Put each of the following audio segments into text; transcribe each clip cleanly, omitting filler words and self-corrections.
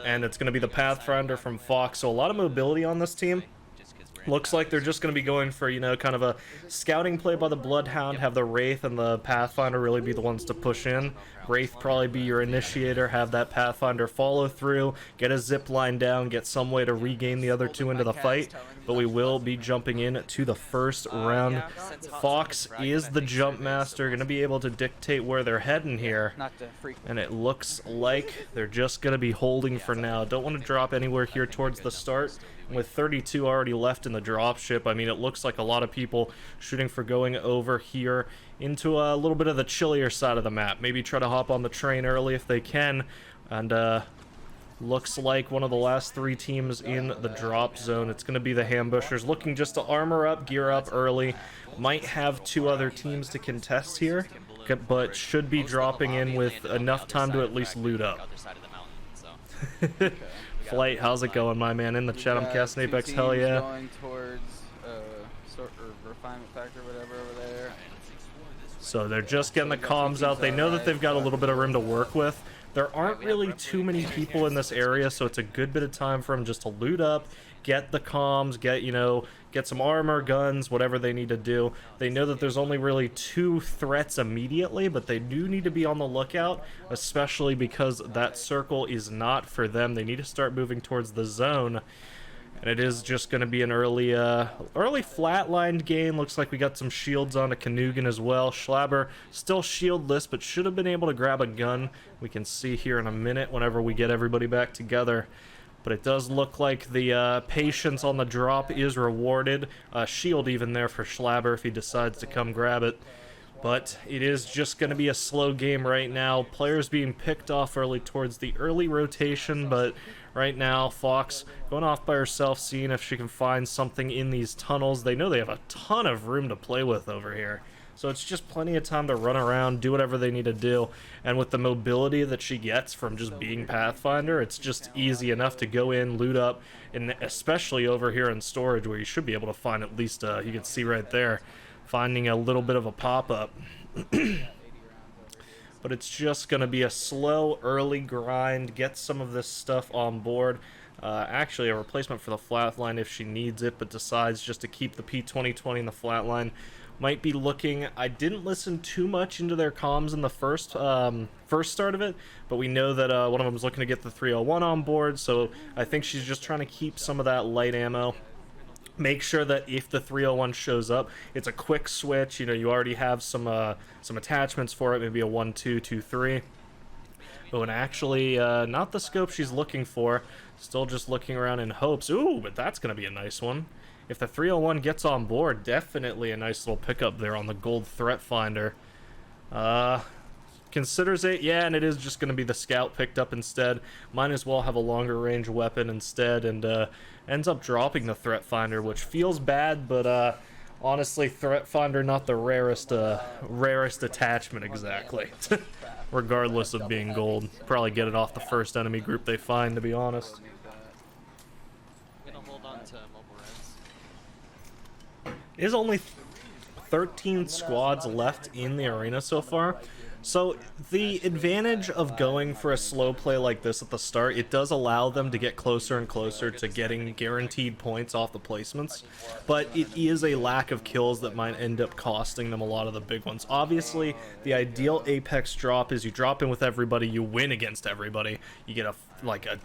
and it's going to be the Pathfinder from Fox. So a lot of mobility on this team. Looks like they're just going to be going for, you know, kind of a scouting play by the Bloodhound, have the Wraith and the Pathfinder really be the ones to push in. Wraith probably be your initiator, have that Pathfinder follow through, get a zip line down, get some way to regain the other two into the fight, but we will be jumping in to the first round. Fox is the jump master, going to be able to dictate where they're heading here, and it looks like they're just going to be holding for now. Don't want to drop anywhere here towards the start. With 32 already left in the dropship, I mean, it looks like a lot of people shooting for going over here into a little bit of the chillier side of the map. Maybe try to hop on the train early if they can. And looks like one of the last three teams in the drop zone. It's going to be the Hambushers, looking just to armor up, gear up early. Might have two other teams to contest here, but should be dropping in with enough time to at least loot up. Flight, how's it going, my man? In the chat, I'm casting Apex. Hell yeah. Going towards refinement factor, whatever, over there. So they're just getting the comms out. They know that they've got a little bit of room to work with. There aren't really too many people in this area, so it's a good bit of time for them just to loot up, get the comms, get some armor, guns, whatever they need to do. They know that there's only really two threats immediately, but they do need to be on the lookout, especially because that circle is not for them. They need to start moving towards the zone. And it is just going to be an early flatlined game. Looks like we got some shields on a Canugan as well. Schlabber still shieldless, but should have been able to grab a gun. We can see here in a minute whenever we get everybody back together. But it does look like the patience on the drop is rewarded. Shield even there for Schlabber if he decides to come grab it. But it is just going to be a slow game right now. Players being picked off early towards the early rotation, but right now Fox going off by herself, seeing if she can find something in these tunnels. They know they have a ton of room to play with over here. So it's just plenty of time to run around, do whatever they need to do. And with the mobility that she gets from just being Pathfinder, it's just easy enough to go in, loot up, and especially over here in storage where you should be able to find at least, you can see right there, finding a little bit of a pop-up. But it's just going to be a slow, early grind, get some of this stuff on board. Actually, a replacement for the flatline if she needs it, but decides just to keep the P2020 in the flatline. Might be looking. I didn't listen too much into their comms in the first start of it, but we know that one of them is looking to get the 301 on board, so I think she's just trying to keep some of that light ammo. Make sure that if the 301 shows up, it's a quick switch. You know, you already have some attachments for it, maybe a 1-2, 2-3. Oh, and actually, not the scope she's looking for. Still just looking around in hopes. Ooh, but that's going to be a nice one. If the 301 gets on board, definitely a nice little pickup there on the gold threat finder. Considers it, yeah, and it is just going to be the scout picked up instead. Might as well have a longer range weapon instead, and ends up dropping the threat finder, which feels bad, but honestly, threat finder not the rarest attachment exactly. Regardless of being gold, probably get it off the first enemy group they find, to be honest. There's only 13 squads left in the arena so far. So the advantage of going for a slow play like this at the start, it does allow them to get closer and closer to getting guaranteed points off the placements, but it is a lack of kills that might end up costing them a lot of the big ones. Obviously, the ideal Apex drop is you drop in with everybody, you win against everybody, you get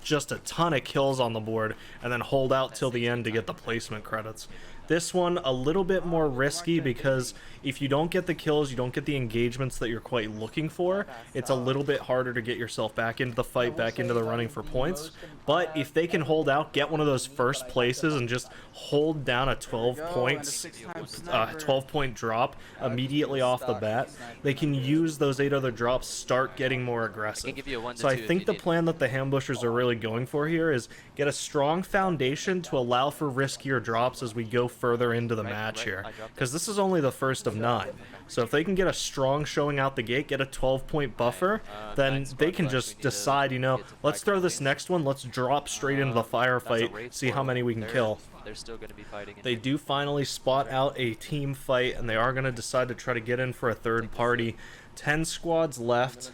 just a ton of kills on the board, and then hold out till the end to get the placement credits. This one, a little bit more risky because if you don't get the kills, you don't get the engagements that you're quite looking for, it's a little bit harder to get yourself back into the fight, back into the running for points. But if they can hold out, get one of those first places and just hold down a 12-point drop immediately off the bat, they can use those 8 other drops, start getting more aggressive. So I think the plan that the Hambushers are really going for here is get a strong foundation to allow for riskier drops as we go further into the match here, because this is only the first of 9. So if they can get a strong showing out the gate, get a 12-point buffer, then they can just decide, you know, let's throw this next one, let's drop straight into the firefight, see how many we can kill. They're still going to be fighting. They do finally spot out a team fight, and they are going to decide to try to get in for a third party. 10 squads left.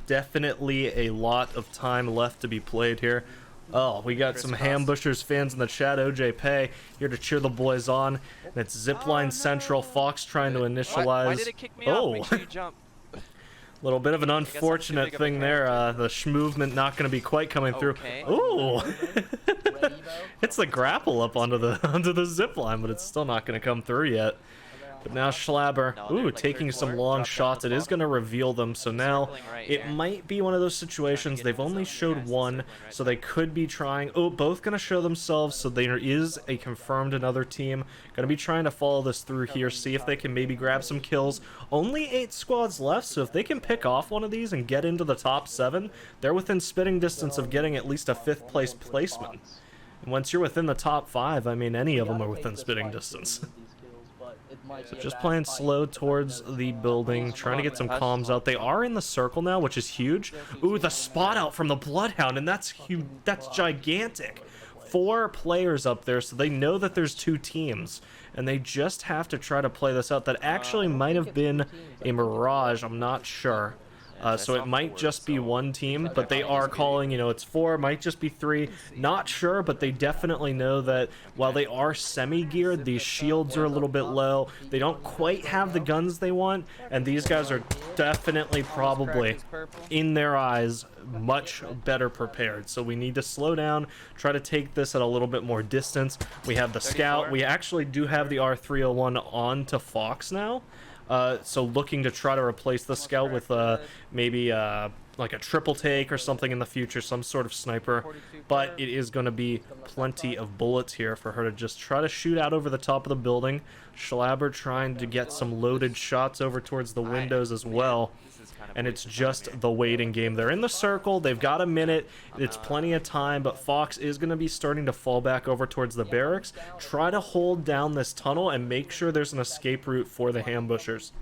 Definitely a lot of time left to be played here. Oh, we got some Hambushers fans in the chat. OJ Pay here to cheer the boys on. And it's Zipline Central. Fox trying to initialize. Why did it kick me off? Make sure you jump. Little bit of an unfortunate thing there. The movement not going to be quite coming through. Ooh! It's the grapple up onto the zip line, but it's still not going to come through yet. But now Schlabber, ooh, taking some long shots. It is going to reveal them, so now it might be one of those situations. They've only showed one, so they could be trying. Oh, both going to show themselves, so there is a confirmed another team. Going to be trying to follow this through here, see if they can maybe grab some kills. Only 8 squads left, so if they can pick off one of these and get into the top 7, they're within spitting distance of getting at least a 5th place placement. And once you're within the top 5, I mean, any of them are within spitting distance. So just playing slow towards the building, trying to get some comms out. They are in the circle now, which is huge. Ooh, the spot out from the Bloodhound, and that's huge. That's gigantic. 4 players up there, so they know that there's 2 teams, and they just have to try to play this out. That actually might have been a mirage, I'm not sure. So it might just be 1 team, but they are calling, you know, it's 4, might just be 3, not sure, but they definitely know that while they are semi-geared, these shields are a little bit low, they don't quite have the guns they want, and these guys are definitely probably, in their eyes, much better prepared. So we need to slow down, try to take this at a little bit more distance. We have the scout, we actually do have the R301 on to Fox now. So looking to try to replace the scout with maybe like a triple take or something in the future, some sort of sniper, but it is going to be plenty of bullets here for her to just try to shoot out over the top of the building. Schlabber trying to get some loaded shots over towards the windows as well. And it's just the waiting game. They're in the circle, they've got a minute, it's plenty of time, but Fox is going to be starting to fall back over towards the barracks. Try to hold down this tunnel and make sure there's an escape route for the Hambushers.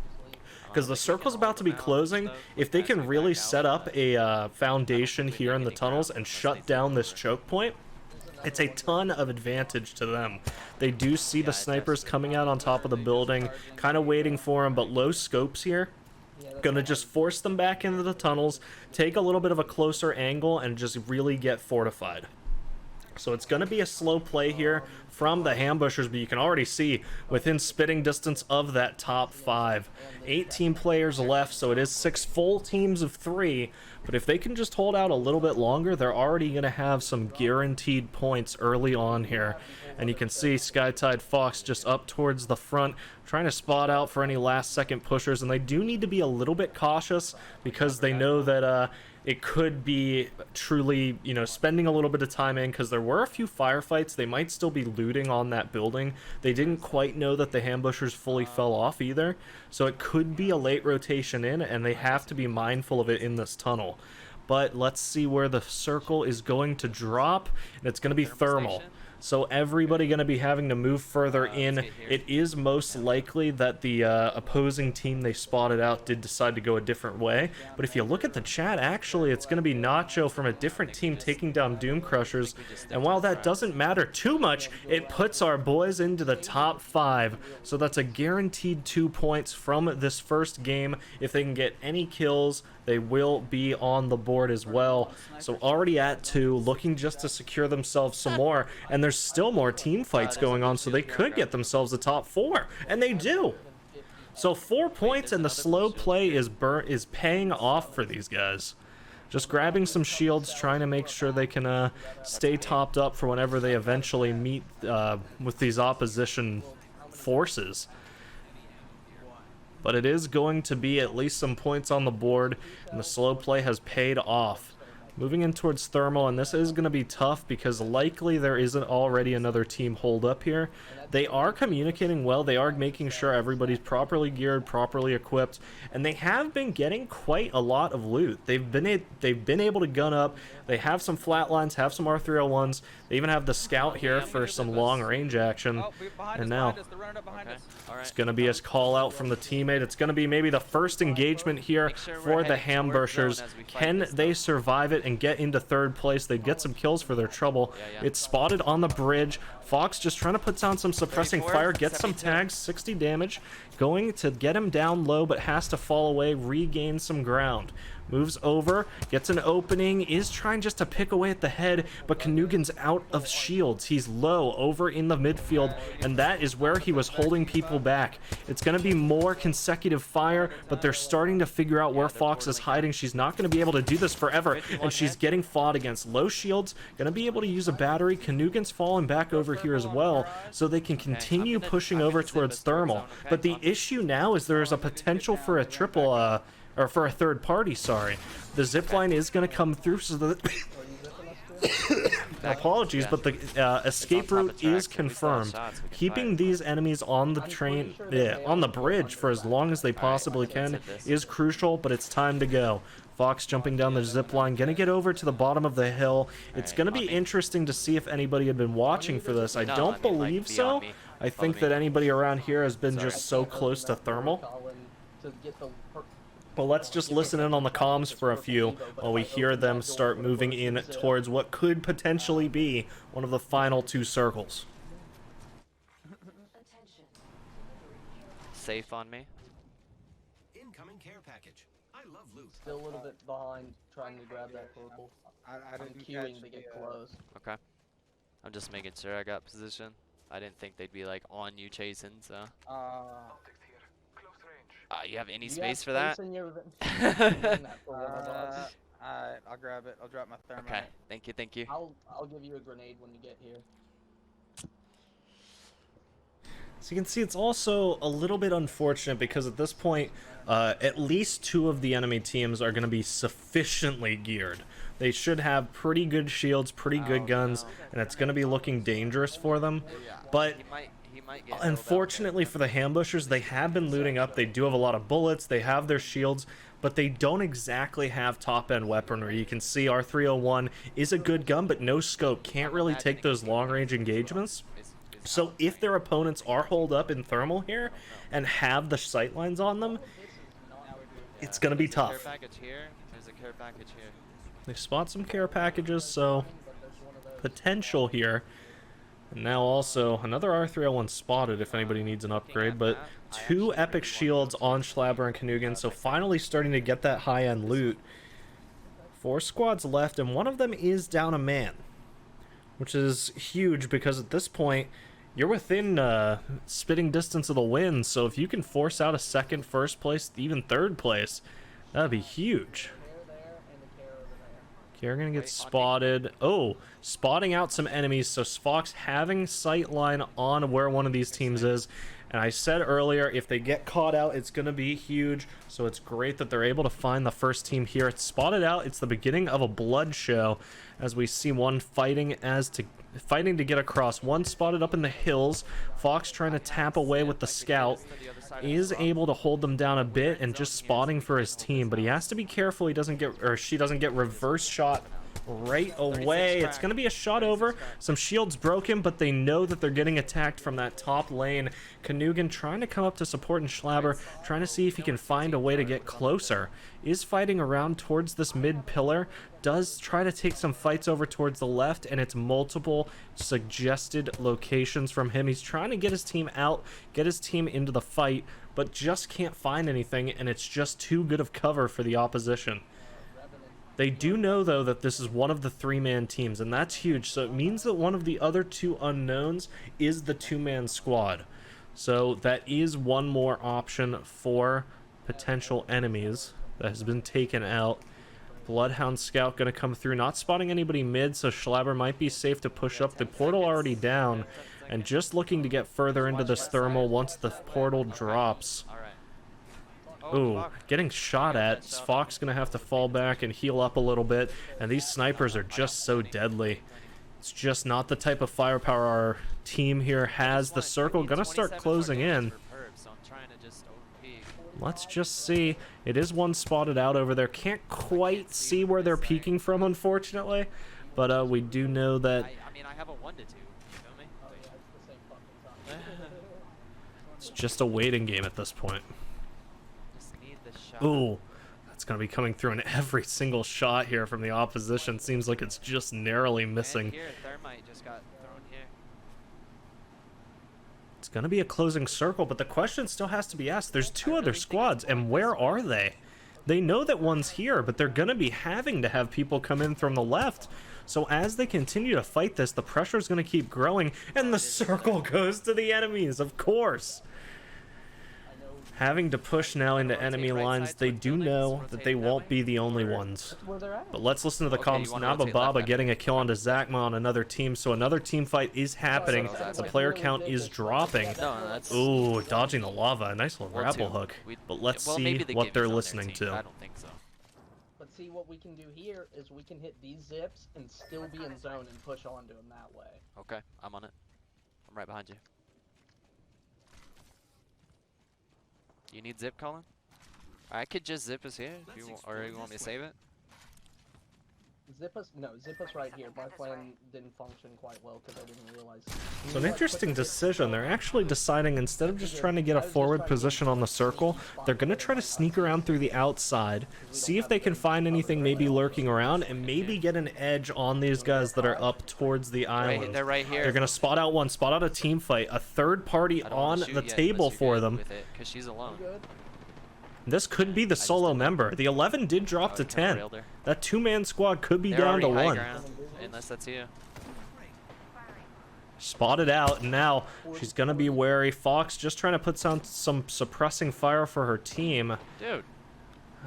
Because the circle's about to be closing. If they can really set up a foundation here in the tunnels and shut down this choke point, it's a ton of advantage to them. They do see the snipers coming out on top of the building, kind of waiting for them, but low scopes here. Gonna just force them back into the tunnels, take a little bit of a closer angle, and just really get fortified. So it's going to be a slow play here from the Hambushers, but you can already see within spitting distance of that top 5. 18 players left, so it is 6 full teams of 3. But if they can just hold out a little bit longer, they're already going to have some guaranteed points early on here. And you can see Skytide Fox just up towards the front, trying to spot out for any last-second pushers. And they do need to be a little bit cautious because they know that it could be truly, you know, spending a little bit of time in, because there were a few firefights. They might still be looting on that building. They didn't quite know that the Hambushers fully fell off either, so it could be a late rotation in, and they have to be mindful of it in this tunnel. But let's see where the circle is going to drop, and it's going to be thermal. So everybody going to be having to move further in. It is most likely that the opposing team they spotted out did decide to go a different way. But if you look at the chat, actually, it's going to be Nacho from a different team taking down Doom Crushers. And while that doesn't matter too much, it puts our boys into the top 5. So that's a guaranteed 2 points from this first game. If they can get any kills, they will be on the board as well. So already at 2, looking just to secure themselves some more. And there's still more team fights going on, so they could get themselves a top 4. And they do. So 4 points, and the slow play is paying off for these guys. Just grabbing some shields, trying to make sure they can stay topped up for whenever they eventually meet with these opposition forces. But it is going to be at least some points on the board, and the slow play has paid off. Moving in towards thermal, and this is going to be tough because likely there isn't already another team hold up here. They are communicating well, they are making sure everybody's properly geared, properly equipped, and they have been getting quite a lot of loot. They've been able to gun up, they have some flatlines, have some R301s, they even have the scout here for some long range action, and now it's going to be a call out from the teammate. It's going to be maybe the first engagement here for the Hambushers. Can they survive it? it and get into third place. They'd get some kills for their trouble. It's spotted on the bridge. Fox just trying to put down some suppressing 34, fire, get some 72. tags, 60 damage, going to get him down low, but has to fall away, regain some ground. Moves over, gets an opening, is trying just to pick away at the head, but Kanugan's out of shields. He's low over in the midfield, and that is where he was holding people back. It's going to be more consecutive fire, but they're starting to figure out where Fox is hiding. She's not going to be able to do this forever, and she's getting fought against low shields. Going to be able to use a battery. Kanugan's falling back over here as well, so they can continue pushing over towards thermal. But the issue now is there is a potential for a triple, or for a third party, sorry. The zipline is going to come through so that... Apologies, but the escape route is confirmed. Keeping these enemies on the train, on the bridge for as long as they possibly can is crucial, but it's time to go. Fox jumping down the zipline, gonna get over to the bottom of the hill. It's gonna be interesting to see if anybody had been watching for this. I don't believe so. I think that anybody around here has been just so close to thermal. But let's just listen in on the comms for a few while we hear them start moving in towards what could potentially be one of the final 2 circles. Safe on me. Incoming care package. I love loot. Still a little bit behind trying to grab that purple. I I'm didn't queuing catch to get the, close. Okay. I'm just making sure I got position. I didn't think they'd be like on you chasing, so. You have any space for that? I'll grab it. I'll drop my thermite. Okay. Thank you. Thank you. I'll give you a grenade when you get here. So you can see it's also a little bit unfortunate because at this point, at least 2 of the enemy teams are going to be sufficiently geared. They should have pretty good shields, pretty good guns, and it's going to be looking dangerous for them. But He might get unfortunately for the Hambushers, they have been looting up. They do have a lot of bullets. They have their shields, but they don't exactly have top-end weaponry. You can see R301 is a good gun, but no scope. Can't really take those long-range engagements. So if their opponents are holed up in thermal here and have the sightlines on them, it's going to be tough. Care package here. There's a care package here. They spot some care packages, so potential here. And now also another R301 spotted if anybody needs an upgrade, but 2 epic shields on Schlabber and Kanugan, so finally starting to get that high-end loot. 4 squads left, and one of them is down a man, which is huge because at this point you're within spitting distance of the win, so if you can force out a second, first place, even third place, that'd be huge. They're gonna get spotted. Oh, spotting out some enemies. So Fox having sight line on where one of these teams is. And I said earlier, if they get caught out, it's gonna be huge. So it's great that they're able to find the first team here. It's spotted out. It's the beginning of a blood show as we see one fighting to get across. One spotted up in the hills. Fox trying to tap away with the scout. Is able to hold them down a bit and just spotting for his team, but he has to be careful he doesn't get, or she doesn't get reverse shot right away. It's going to be a shot over. Some shields broken, but they know that they're getting attacked from that top lane. Kanugan trying to come up to support and Schlabber, trying to see if he can find a way to get closer. Is fighting around towards this mid pillar. Does try to take some fights over towards the left, and it's multiple suggested locations from him. He's trying to get his team out, get his team into the fight, but just can't find anything, and it's just too good of cover for the opposition. They do know, though, that this is one of the 3-man teams, and that's huge. So it means that one of the other 2 unknowns is the 2-man squad. So that is one more option for potential enemies that has been taken out. Bloodhound Scout going to come through, not spotting anybody mid, so Schlabber might be safe to push up. The portal already down, and just looking to get further into this thermal once the portal drops. Ooh, getting shot at. Fox going to have to fall back and heal up a little bit, and these snipers are just so deadly. It's just not the type of firepower our team here has. The circle going to start closing in. Let's just see. It is one spotted out over there. Can't quite see where they're peeking from, unfortunately. But we do know that... I mean, I have a 1-2. You feel me? It's just a waiting game at this point. Just need the shot. Ooh, that's It's going to be coming through in every single shot here from the opposition. Seems like it's just narrowly missing. And here, thermite just got thrown here. It's going to be a closing circle, but the question still has to be asked. There's two other squads, and where are they? They know that one's here, but they're going to be having to have people come in from the left. So as they continue to fight this, the pressure is going to keep growing, and the circle goes to the enemies, of course. Having to push now into enemy lines, they do know that they won't be the only ones. Where they're at. But let's listen to the comms. Naba Baba getting a kill onto Zakma on another team, so another team fight is happening. The player count is dropping. No, that's... Ooh, dodging the lava. A nice little Well, grapple two. hook. We- But let's well, see maybe the what they're Gibbies on their listening team. to. I don't think so. But see, what we can do here is we can hit these zips and still be in zone and push onto them that way. Okay, I'm on it. I'm right behind you. You need zip, Colin? I could just zip us here, if you want, or you want me to save it? Zip us right here. My plan didn't function quite well because I didn't realize. So an interesting decision. They're actually deciding, instead of just trying to get a forward position on the circle, they're going to try to sneak around through the outside, see if they can find anything maybe lurking around, and maybe get an edge on these guys that are up towards the island. They're right here. They're going to spot out one, spot out a team fight, a third party I don't wanna on shoot the yet, table unless you for good them. with it, 'cause she's alone. Good. This could be the solo didn't know. member. The 11 did drop Oh, to I kinda 10. railed her. That two-man squad could be They're down to already high 1. ground, unless that's you. Spotted out, and now she's going to be wary. Fox just trying to put some suppressing fire for her team. Dude,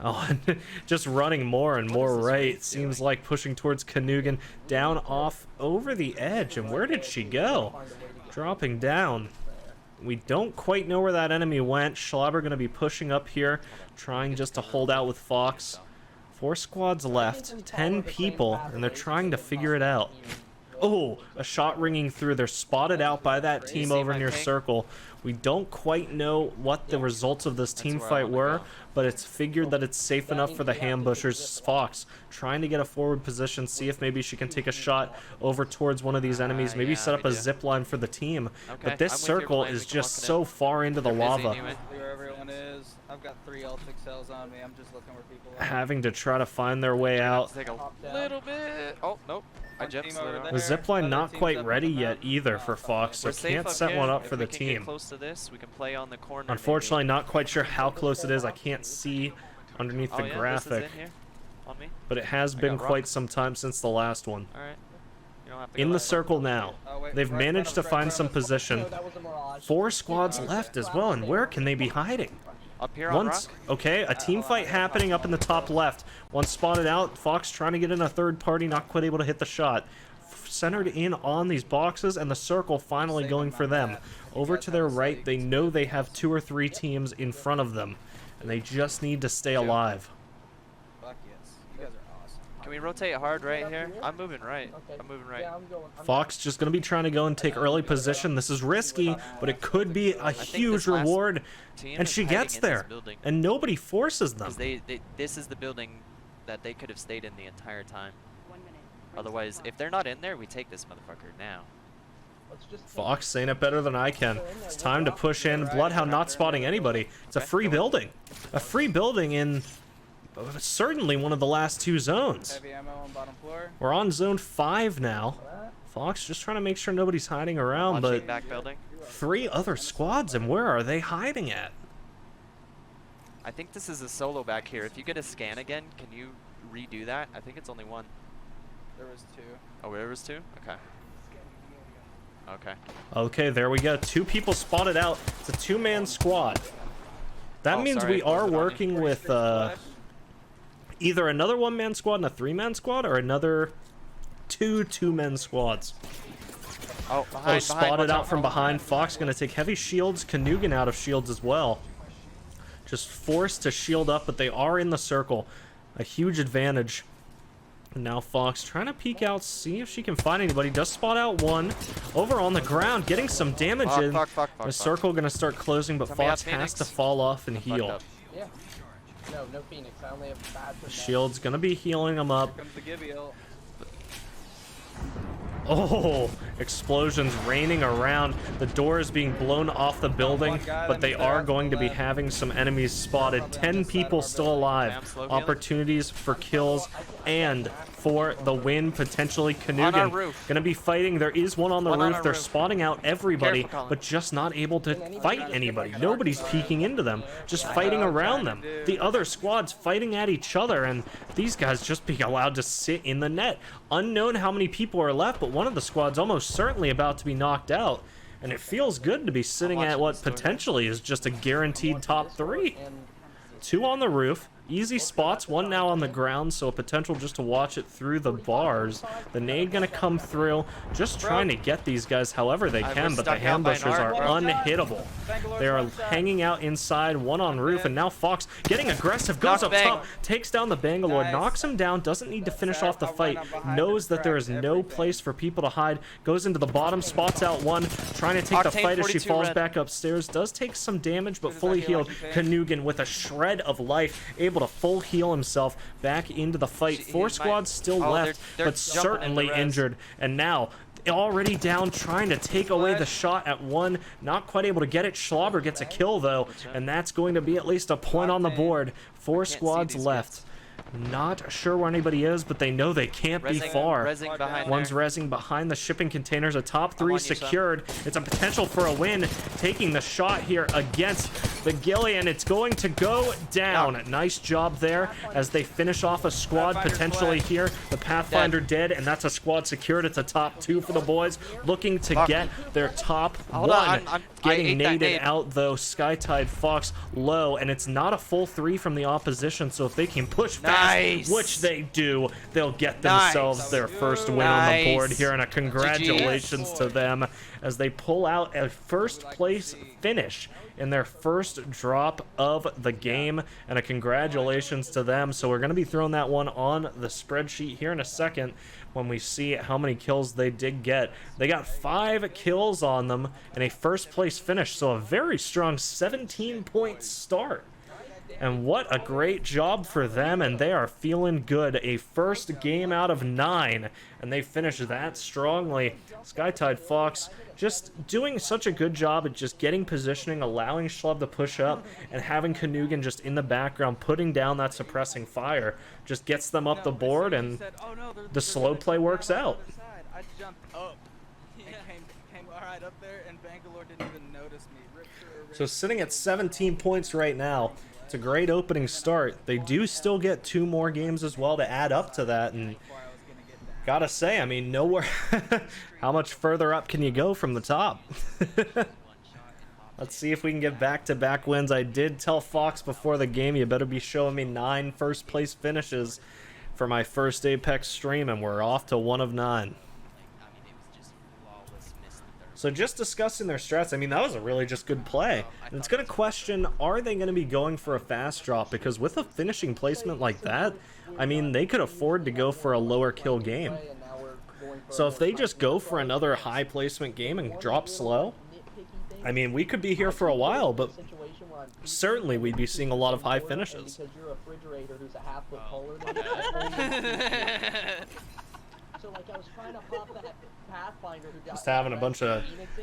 Oh, and just running more and more right. Seems like pushing towards Kanugan. Down off over the edge. And where did she go? Dropping down. We don't quite know where that enemy went. Schlauber going to be pushing up here, trying just to hold out with Fox. 4 squads left, 10 people, and they're trying to figure it out. Oh, a shot ringing through. They're spotted out by that team see over my near ping? circle. We don't quite know what the results of this team where I fight wanna were, go. but it's figured that it's safe enough for the Hambushers. Fox trying to get a forward position, see if maybe she can take a shot over towards one of these enemies, maybe yeah, set up we a do. zip line for the team. Okay, But this I'm with your circle plan, is we can just lock it so in. far into the They're busy lava. anyway. Where everyone is. I've got 3 L6Ls on me. I'm just looking where people are. Having to try to find their way out. Take a Top down. little bit. Oh, nope. I One jumped team over slid there. The zip line Other not team's quite up on ready the yet map. either for Fox, so We're safe can't up set here. one up If for the we can get team. close to this, we can play on the corner. Unfortunately, not quite sure how close it is. I can't see underneath maybe. the Oh, yeah, graphic, this is in here on me. but it has I been got quite rock. some time since the last one. All right. You don't have to In go the that way. circle now. Oh, wait, They've right in managed to front of us, find right some in front of us. position. No, that was a mirage. 4 squads left as well, and where can they be hiding? Up here on Once, rock. okay, a team fight happening up in the top left. One spotted out. Fox trying to get in a third party, not quite able to hit the shot. Centered in on these boxes, and the circle finally going for them. Over to their right, they know they have 2 or 3 teams in front of them, and they just need to stay alive. Fuck yes. You guys are awesome. Can we rotate hard right here? I'm moving right. Okay. I'm moving right. Yeah, I'm going. Fox just going to be trying to go and take early position. This is risky, but it could be a huge this last reward, Team and is she hiding gets in this there, building, and nobody forces them. 'cause this is the building that they could have stayed in the entire time. Otherwise, if they're not in there, we take this motherfucker now. Let's just take- Fox saying it better than I can. It's time to push in. Bloodhound not spotting anybody. It's a free building. A free building in certainly one of the last 2 zones. Heavy ammo on bottom floor. We're on zone 5 now. Fox just trying to make sure nobody's hiding around, Launching but back building. 3 other squads, and where are they hiding at? I think this is a solo back here. If you get a scan again, can you redo that? I think it's only 1. There was 2. Oh, there was 2? Okay. Okay. Okay, there we go. 2 people spotted out. It's a 2-man squad. That Oh, means sorry, we I closed are it on you. working with either another 1-man squad and a 3-man squad, or another 2 2-man squads. Oh, behind, Spotted watch out from behind. Fox going to take heavy shields. Kanugan out of shields as well. Just forced to shield up, but they are in the circle. A huge advantage. And now Fox trying to peek out, see if she can find anybody. Does spot out 1. Over on the ground, getting some damage in. The circle going to start closing, but Somebody Fox have has to Phoenix? fall off and Fucked heal. up. Yeah. No Phoenix. I only have 5%. Shield's going to be healing him up. Here comes the Gibby ult. Oh, explosions raining around. The door is being blown off the building, but they are going to be having some enemies spotted. 10 people still alive. Opportunities for kills and for the win, potentially. Kanugan gonna be fighting. There is one on the roof. They're spotting out everybody, but just not able to fight anybody. Nobody's peeking into them, just fighting around them. The other squads fighting at each other, and these guys just being allowed to sit in the net. Unknown how many people are left, but one of the squads almost certainly about to be knocked out. And it feels good to be sitting at what potentially is just a guaranteed top 3. 2 on the roof. Easy spots, 1 now on the ground, so a potential just to watch it through the bars. The nade gonna come through, just trying to get these guys however they can, but the Hambushers are unhittable. They are hanging out inside, 1 on roof, and now Fox getting aggressive, goes up top, takes down the Bangalore, knocks him down, doesn't need to finish off the fight, knows that there is no place for people to hide, goes into the bottom, spots out 1, trying to take the fight as she falls back upstairs, does take some damage, but fully healed. Kanugan with a shred of life, able to full heal himself back into the fight. 4 squads still left, but certainly injured. And now, already down, trying to take away the shot at 1. Not quite able to get it. Schlauber gets a kill, though, and that's going to be at least a point on the board. 4 squads left. Not sure where anybody is, but they know they can't be far. One's rezzing behind the shipping containers. A top 3 secured. It's a potential for a win. Taking the shot here against the Gillian. It's going to go down. Nice job there as they finish off a squad potentially here. The Pathfinder dead, and that's a squad secured. It's a top 2 for the boys. Looking to get their top 1. Getting naded out, though. Skytide Fox low, and it's not a full 3 from the opposition, so if they can push fast, which they do, they'll get themselves their first win on the board here, and a congratulations to them as they pull out a first place finish in their first drop of the game, and a congratulations to them. So we're going to be throwing that one on the spreadsheet here in a second when we see how many kills they did get. They got 5 kills on them and a first place finish, so a very strong 17-point start. And what a great job for them, and they are feeling good. A first game out of 9, and they finished that strongly. Skytide Fox just doing such a good job at just getting positioning, allowing Schlub to push up, and having Kanugan just in the background putting down that suppressing fire. Just gets them up the board, and the slow play works out. I jumped up and came right up there, and Bangalore didn't even notice me. So sitting at 17 points right now. It's a great opening start. They do still get 2 more games as well to add up to that, and gotta say, I mean, nowhere. How much further up can you go from the top? Let's see if we can get back-to-back wins. I did tell Fox before the game, you better be showing me 9 first-place finishes for my first Apex stream, and we're off to 1 of 9. So just discussing their strats, I mean, that was a really just good play. And it's going to question, are they going to be going for a fast drop? Because with a finishing placement like that, I mean, they could afford to go for a lower kill game. So if they just go for another high placement game and drop slow, I mean, we could be here for a while, but certainly we'd be seeing a lot of high finishes. So like I was trying to pop that Pathfinder who got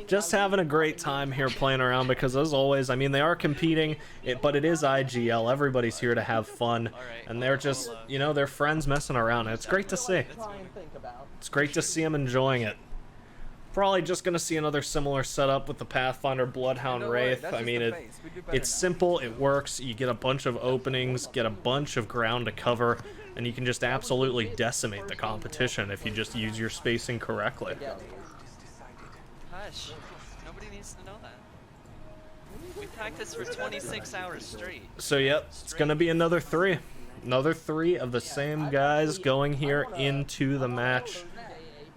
just having a great time here playing around, because as always, I mean, they are competing, but it is IGL. Everybody's here to have fun, and they're just, you know, they're friends messing around. It's great to see. It's great to see them enjoying it. Probably just going to see another similar setup with the Pathfinder Bloodhound Wraith. I mean, it's simple, it works. You get a bunch of openings, get a bunch of ground to cover, and you can just absolutely decimate the competition if you just use your spacing correctly. Hush. Nobody needs to know that. We practiced for 26 hours straight. So, yep, it's going to be another 3. Another 3 of the same guys going here into the match.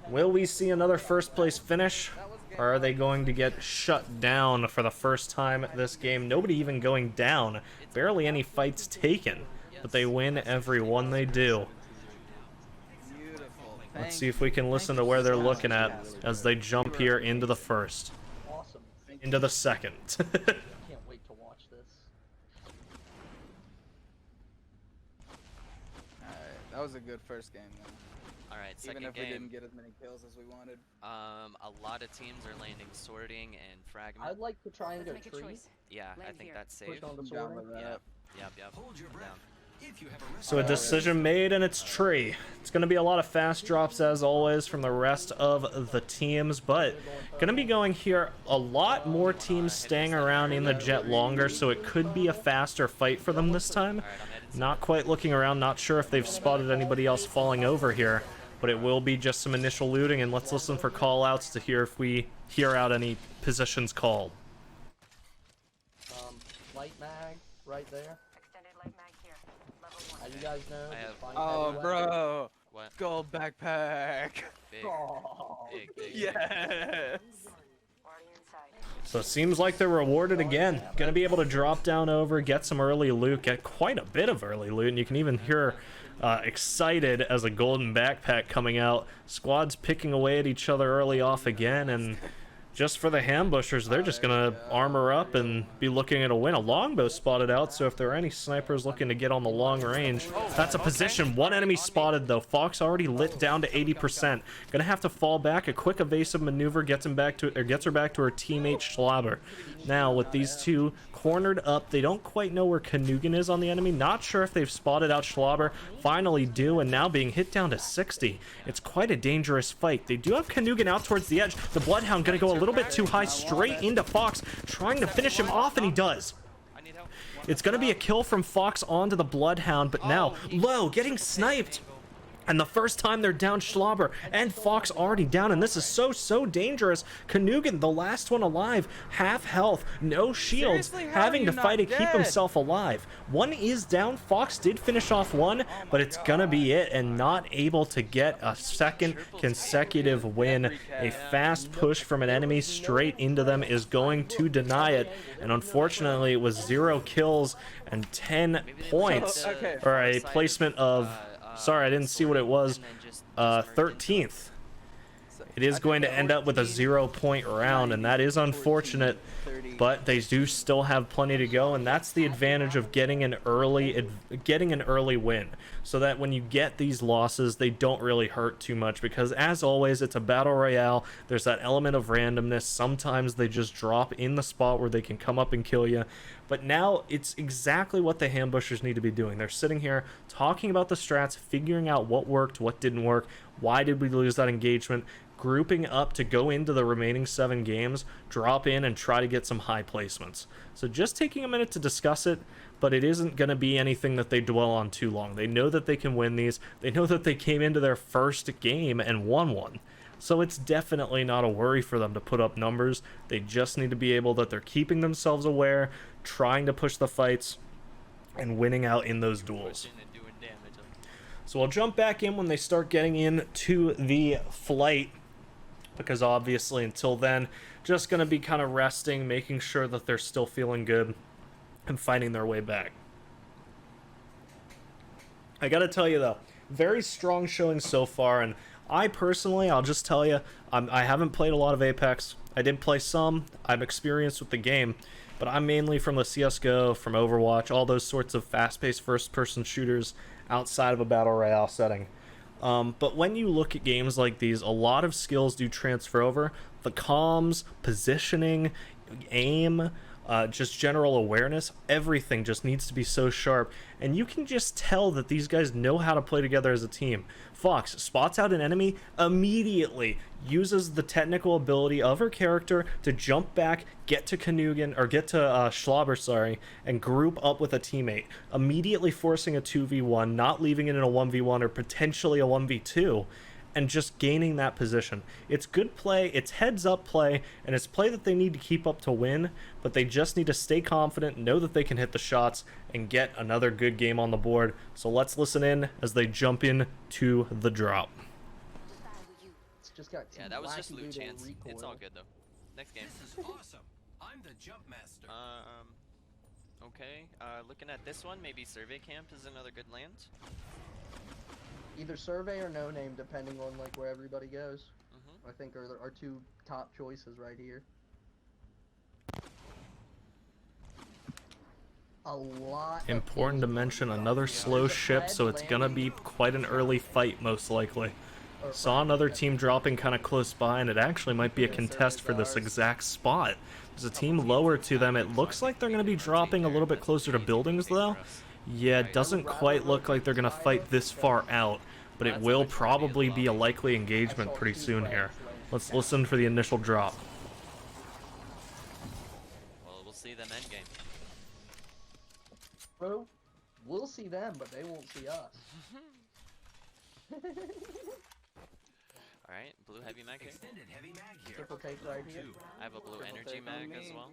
Will we see another first place finish, or are they going to get shut down for the first time this game? Nobody even going down. Barely any fights taken, but they win every one they do. Let's see if we can listen to where they're looking at as they jump here into the first. Into the second. Can't wait to watch this. Alright, that was a good first game, though. All right, second Even if we game. didn't get as many kills as we wanted. A lot of teams are landing sorting and fragment. I'd like to try and go tree. Yeah, I think that's safe. Push on the I'm down sorting. with that. Yep. Hold your breath. Down. If you have a So a decision made, and it's tree. It's going to be a lot of fast drops, as always, from the rest of the teams, but going to be going here a lot more teams staying around in the jet longer, so it could be a faster fight for them this time. Not quite looking around, not sure if they've spotted anybody else falling over here, but it will be just some initial looting, and let's listen for call-outs to hear if we hear out any positions called. Light mag right there. Extended light mag here. Level 1. As you guys know, I just have- find Oh, heavy weapons. bro. What? Gold backpack. Big. Oh, Big. Yes. Already inside. So it seems like they're rewarded again. Gonna be able to drop down over, get some early loot, get quite a bit of early loot, and you can even hear excited as a golden backpack coming out. Squads picking away at each other early off again, and just for the Hambushers, they're just gonna armor up and be looking at a win. A longbow spotted out, so if there are any snipers looking to get on the long range, that's a position. One enemy spotted though. Fox already lit down to 80%. Gonna have to fall back. A quick evasive maneuver gets her back to her teammate Schlauber. Now with these two cornered up, they don't quite know where Kanugan is on the enemy. Not sure if they've spotted out Schlauber. Finally do, and now being hit down to 60. It's quite a dangerous fight. They do have Kanugan out towards the edge. The Bloodhound gonna go a little bit too high, straight into Fox, trying to finish him off, and he does. I need help. It's gonna be a kill from Fox onto the Bloodhound, but now Low getting sniped. And the first time they're down Schlauber, and Fox already down, and this is so dangerous. Kanugan, the last one alive, half health, no shields, Seriously, how having are to you fight to not keep dead? himself alive. One is down. Fox did finish off one, but it's gonna be it, and not able to get a second consecutive win. A fast push from an enemy straight into them is going to deny it, and unfortunately it was 0 kills and 10 points, Okay. or a placement of, sorry, I didn't see what it was, 13th. It is going to end up with a 0-point round, and that is unfortunate, but they do still have plenty to go, and that's the advantage of getting an early win, so that when you get these losses, they don't really hurt too much, because as always, it's a battle royale. There's that element of randomness. Sometimes they just drop in the spot where they can come up and kill you. But now it's exactly what the Hambushers need to be doing. They're sitting here talking about the strats, figuring out what worked, what didn't work, why did we lose that engagement, grouping up to go into the remaining 7 games, drop in and try to get some high placements. So just taking a minute to discuss it, but it isn't going to be anything that they dwell on too long. They know that they can win these. They know that they came into their first game and won one. So it's definitely not a worry for them to put up numbers. They just need to be able that they're keeping themselves aware, trying to push the fights, and winning out in those duels. Pushing and doing damage. So I'll jump back in when they start getting into the flight, because obviously until then, just going to be kind of resting, making sure that they're still feeling good, and fighting their way back. I gotta tell you though, very strong showing so far, and I personally, I'll just tell you, I haven't played a lot of Apex. I did play some. I'm experienced with the game, but I'm mainly from the CSGO, from Overwatch, all those sorts of fast-paced first-person shooters outside of a battle royale setting. But when you look at games like these, a lot of skills do transfer over. The comms, positioning, aim, just general awareness, everything just needs to be so sharp, and you can just tell that these guys know how to play together as a team. Fox spots out an enemy, immediately uses the technical ability of her character to jump back, get to Schlauber, sorry, and group up with a teammate, immediately forcing a 2v1, not leaving it in a 1v1 or potentially a 1v2, and just gaining that position. It's good play, it's heads up play, and it's play that they need to keep up to win, but they just need to stay confident, know that they can hit the shots, and get another good game on the board. So let's listen in as they jump in to the drop. It's just got Yeah, that was just loot wackadoodle chance. recoil. It's all good though. Next game. This is awesome. I'm the jump master. Okay. Looking at this one, maybe Survey Camp is another good land. Either survey or no name, depending on like where everybody goes. Mm-hmm. I think are our 2 top choices right here. A lot. of Important to things- mention another slow ship, so it's gonna be quite an early fight most likely. Saw another team dropping kind of close by, and it actually might be a contest for this exact spot. There's a team lower to them. It looks like they're going to be dropping a little bit closer to buildings, though. Yeah, it doesn't quite look like they're going to fight this far out, but it will probably be a likely engagement pretty soon here. Let's listen for the initial drop. Well, we'll see them endgame. Bro, we'll see them, but they won't see us. Alright, blue heavy mag here. Extended heavy mag here. Triple take right here. I have a blue energy mag as well.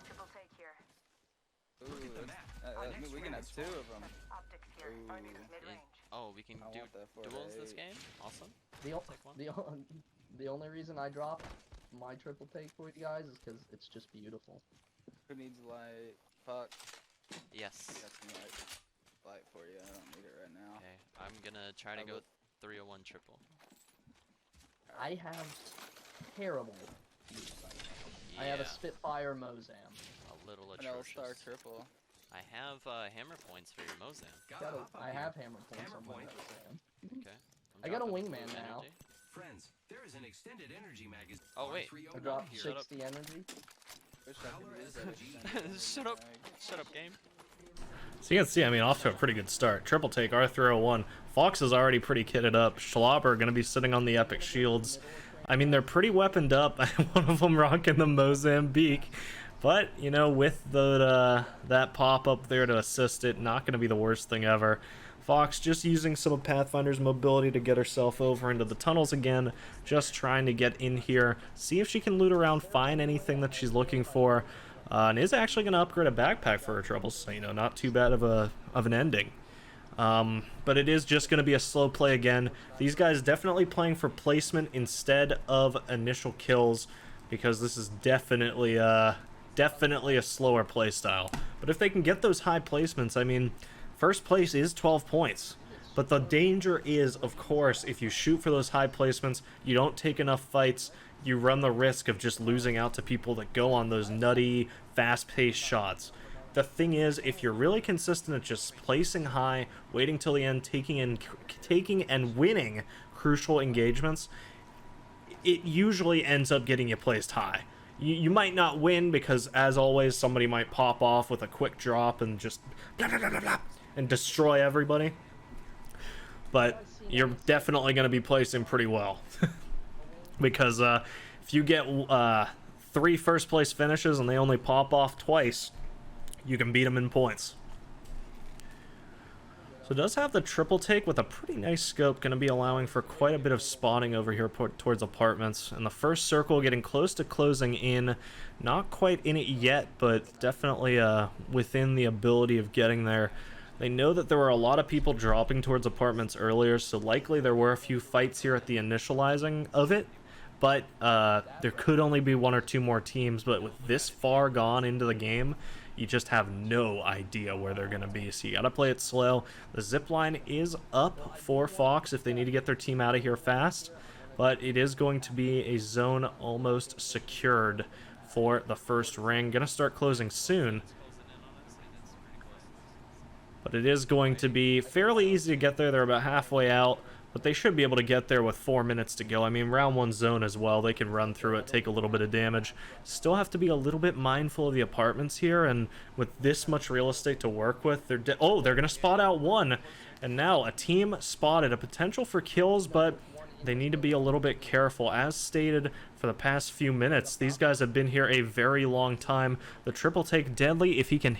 Triple take here. Ooh, Look at the map. I mean, we can have 2 of them. Optics here. Ooh. Mid-range. Oh, we can I do want that for duels the this 8. game? Awesome. The, Take one. the only reason I dropped my triple take for you guys is because it's just beautiful. Who needs light? Fuck. Yes. Got some light for you. I don't need it right now. Okay, I'm gonna try to I go will- 301 triple. I have terrible use right now. I have a Spitfire Mozam. a little An L-star atrocious. triple. I have hammer points for your Mozam. I have hammer points Hammer on my point. Mozam. Okay. I'm I got a dropping wingman blue now. energy. Friends, there is an extended energy magazine. Oh, wait. I dropped here. Shut up. 60 energy. Wish I could use that extended Shut up. mag. Shut up, game. So you can see, I mean, off to a pretty good start. Triple take, R301. Fox is already pretty kitted up. Schlauber going to be sitting on the epic shields. I mean, they're pretty weaponed up. One of them rocking the Mozambique. But, you know, with the that pop-up there to assist it, not going to be the worst thing ever. Fox just using some of Pathfinder's mobility to get herself over into the tunnels again. Just trying to get in here, see if she can loot around, find anything that she's looking for. And is actually going to upgrade a backpack for her troubles, so, you know, not too bad of an ending. But it is just going to be a slow play again. These guys definitely playing for placement instead of initial kills, because this is definitely a slower play style. But if they can get those high placements, I mean, first place is 12 points. But the danger is, of course, if you shoot for those high placements, you don't take enough fights, you run the risk of just losing out to people that go on those nutty, fast-paced shots. The thing is, if you're really consistent at just placing high, waiting till the end, taking and winning crucial engagements, it usually ends up getting you placed high. You might not win because, as always, somebody might pop off with a quick drop and just blah, blah, blah, blah, blah, and destroy everybody. But you're definitely going to be placing pretty well. Because if you get 3 first place finishes and they only pop off twice, you can beat them in points. So it does have the triple take with a pretty nice scope, going to be allowing for quite a bit of spawning over here towards apartments. And the first circle getting close to closing in, not quite in it yet, but definitely within the ability of getting there. They know that there were a lot of people dropping towards apartments earlier, so likely there were a few fights here at the initializing of it. But there could only be 1 or 2 more teams, but with this far gone into the game, you just have no idea where they're going to be. So you got to play it slow. The zip line is up for Fox if they need to get their team out of here fast, but it is going to be a zone almost secured for the first ring. Going to start closing soon. But it is going to be fairly easy to get there. They're about halfway out, but they should be able to get there with 4 minutes to go. I mean, round 1 zone as well. They can run through it, take a little bit of damage. Still have to be a little bit mindful of the apartments here, and with this much real estate to work with, they're going to spot out 1. And now a team spotted, a potential for kills, but they need to be a little bit careful. As stated for the past few minutes, these guys have been here a very long time. The triple take deadly if she can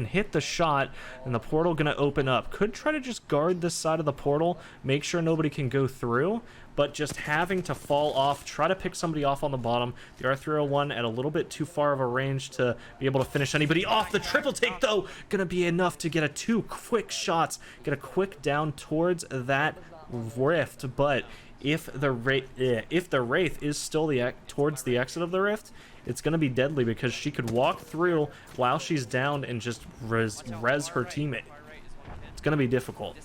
hit the shot, and the portal gonna open up. Could try to just guard this side of the portal, make sure nobody can go through, but just having to fall off, try to pick somebody off on the bottom. The R301 at a little bit too far of a range to be able to finish anybody off. The triple take, though, gonna be enough to get 2 quick shots, get a quick down towards that rift, but if the Wraith is still towards the exit of the rift, it's going to be deadly because she could walk through while she's downed and just res her teammate. It's going to be difficult.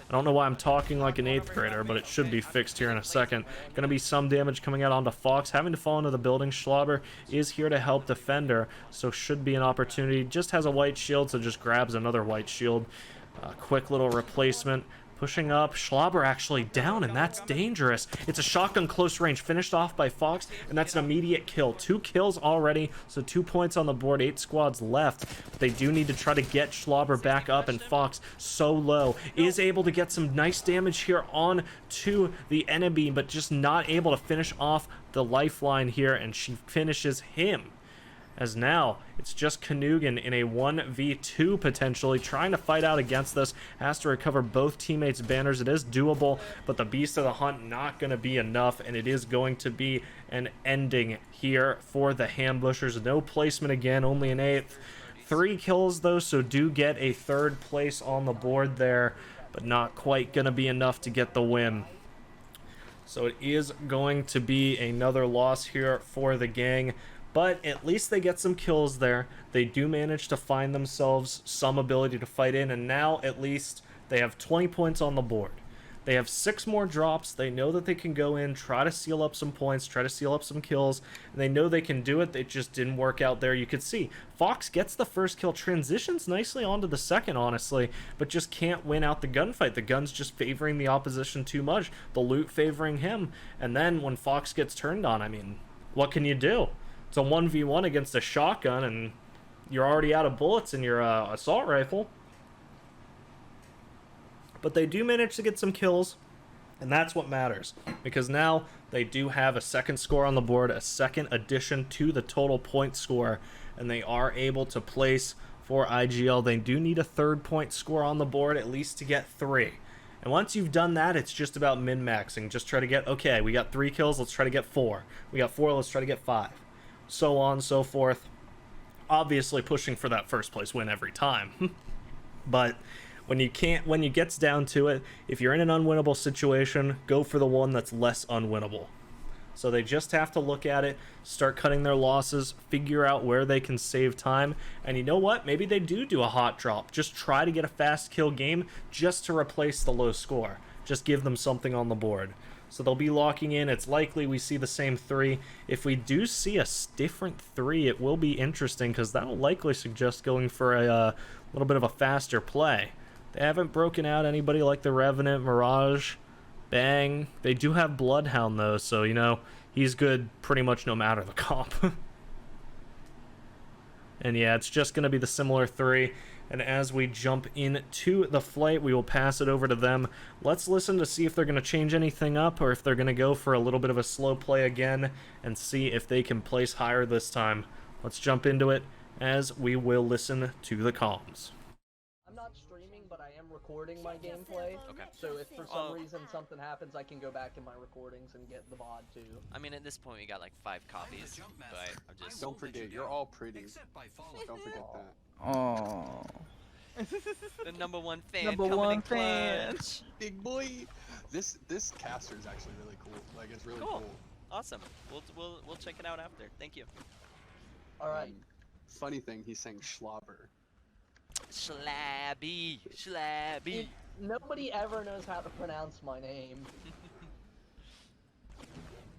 I don't know why I'm talking like an 8th grader, but it should be fixed here in a second. Going to be some damage coming out onto Fox, having to fall into the building. Schlauber is here to help defend her, so should be an opportunity. Just has a white shield, so just grabs another white shield. Quick little replacement. Pushing up, Schlauber actually down, and that's dangerous. It's a shotgun close range, finished off by Fox, and that's an immediate kill. 2 kills already, so 2 points on the board, 8 squads left. But they do need to try to get Schlauber back up, and Fox, so low, is able to get some nice damage here on to the enemy, but just not able to finish off the lifeline here, and she finishes him. As now, it's just Kanugan in a 1v2 potentially, trying to fight out against this. Has to recover both teammates' banners. It is doable, but the Beast of the Hunt not going to be enough, and it is going to be an ending here for the Hambushers. No placement again, only an 8th. 3 kills, though, so do get a 3rd place on the board there, but not quite going to be enough to get the win. So it is going to be another loss here for the gang. But at least they get some kills there. They do manage to find themselves some ability to fight in, and now at least they have 20 points on the board. They have 6 more drops. They know that they can go in, try to seal up some points, try to seal up some kills, and they know they can do it. It just didn't work out there. You could see Fox gets the first kill, transitions nicely onto the second, honestly, but just can't win out the gunfight. The gun's just favoring the opposition too much, the loot favoring him, and then when Fox gets turned on, I mean, what can you do? It's a 1v1 against a shotgun, and you're already out of bullets in your assault rifle. But they do manage to get some kills, and that's what matters. Because now they do have a 2nd score on the board, a 2nd addition to the total point score, and they are able to place for IGL. They do need a 3rd point score on the board, at least to get 3. And once you've done that, it's just about min-maxing. Just try to get, okay, we got 3 kills, let's try to get 4. We got 4, let's try to get 5. So on and so forth. Obviously pushing for that 1st place win every time. But when it gets down to it, if you're in an unwinnable situation, go for the one that's less unwinnable. So they just have to look at it, start cutting their losses, figure out where they can save time, and you know what? Maybe they do a hot drop. Just try to get a fast kill game just to replace the low score. Just give them something on the board. So they'll be locking in. It's likely we see the same 3. If we do see a different 3, it will be interesting because that'll likely suggest going for a little bit of a faster play. They haven't broken out anybody like the Revenant, Mirage, Bang. They do have Bloodhound, though, so, you know, he's good pretty much no matter the comp. And yeah, it's just going to be the similar 3. And as we jump into the flight, we will pass it over to them. Let's listen to see if they're going to change anything up or if they're going to go for a little bit of a slow play again and see if they can place higher this time. Let's jump into it as we will listen to the comms. I'm not streaming, but I am recording my gameplay. Okay. So if for some reason something happens, I can go back in my recordings and get the VOD too. I mean, at this point, we got like 5 copies, but I'm just... Don't forget, you're all pretty. Don't forget that. Oh. the #1 fan Number coming one in fan. clutch. Big boy. This caster is actually really cool. Like, it's really Cool. cool. Awesome. We'll check it out after. Thank you. All right. Funny thing, he's saying Schlauber. Schlabby. Nobody ever knows how to pronounce my name.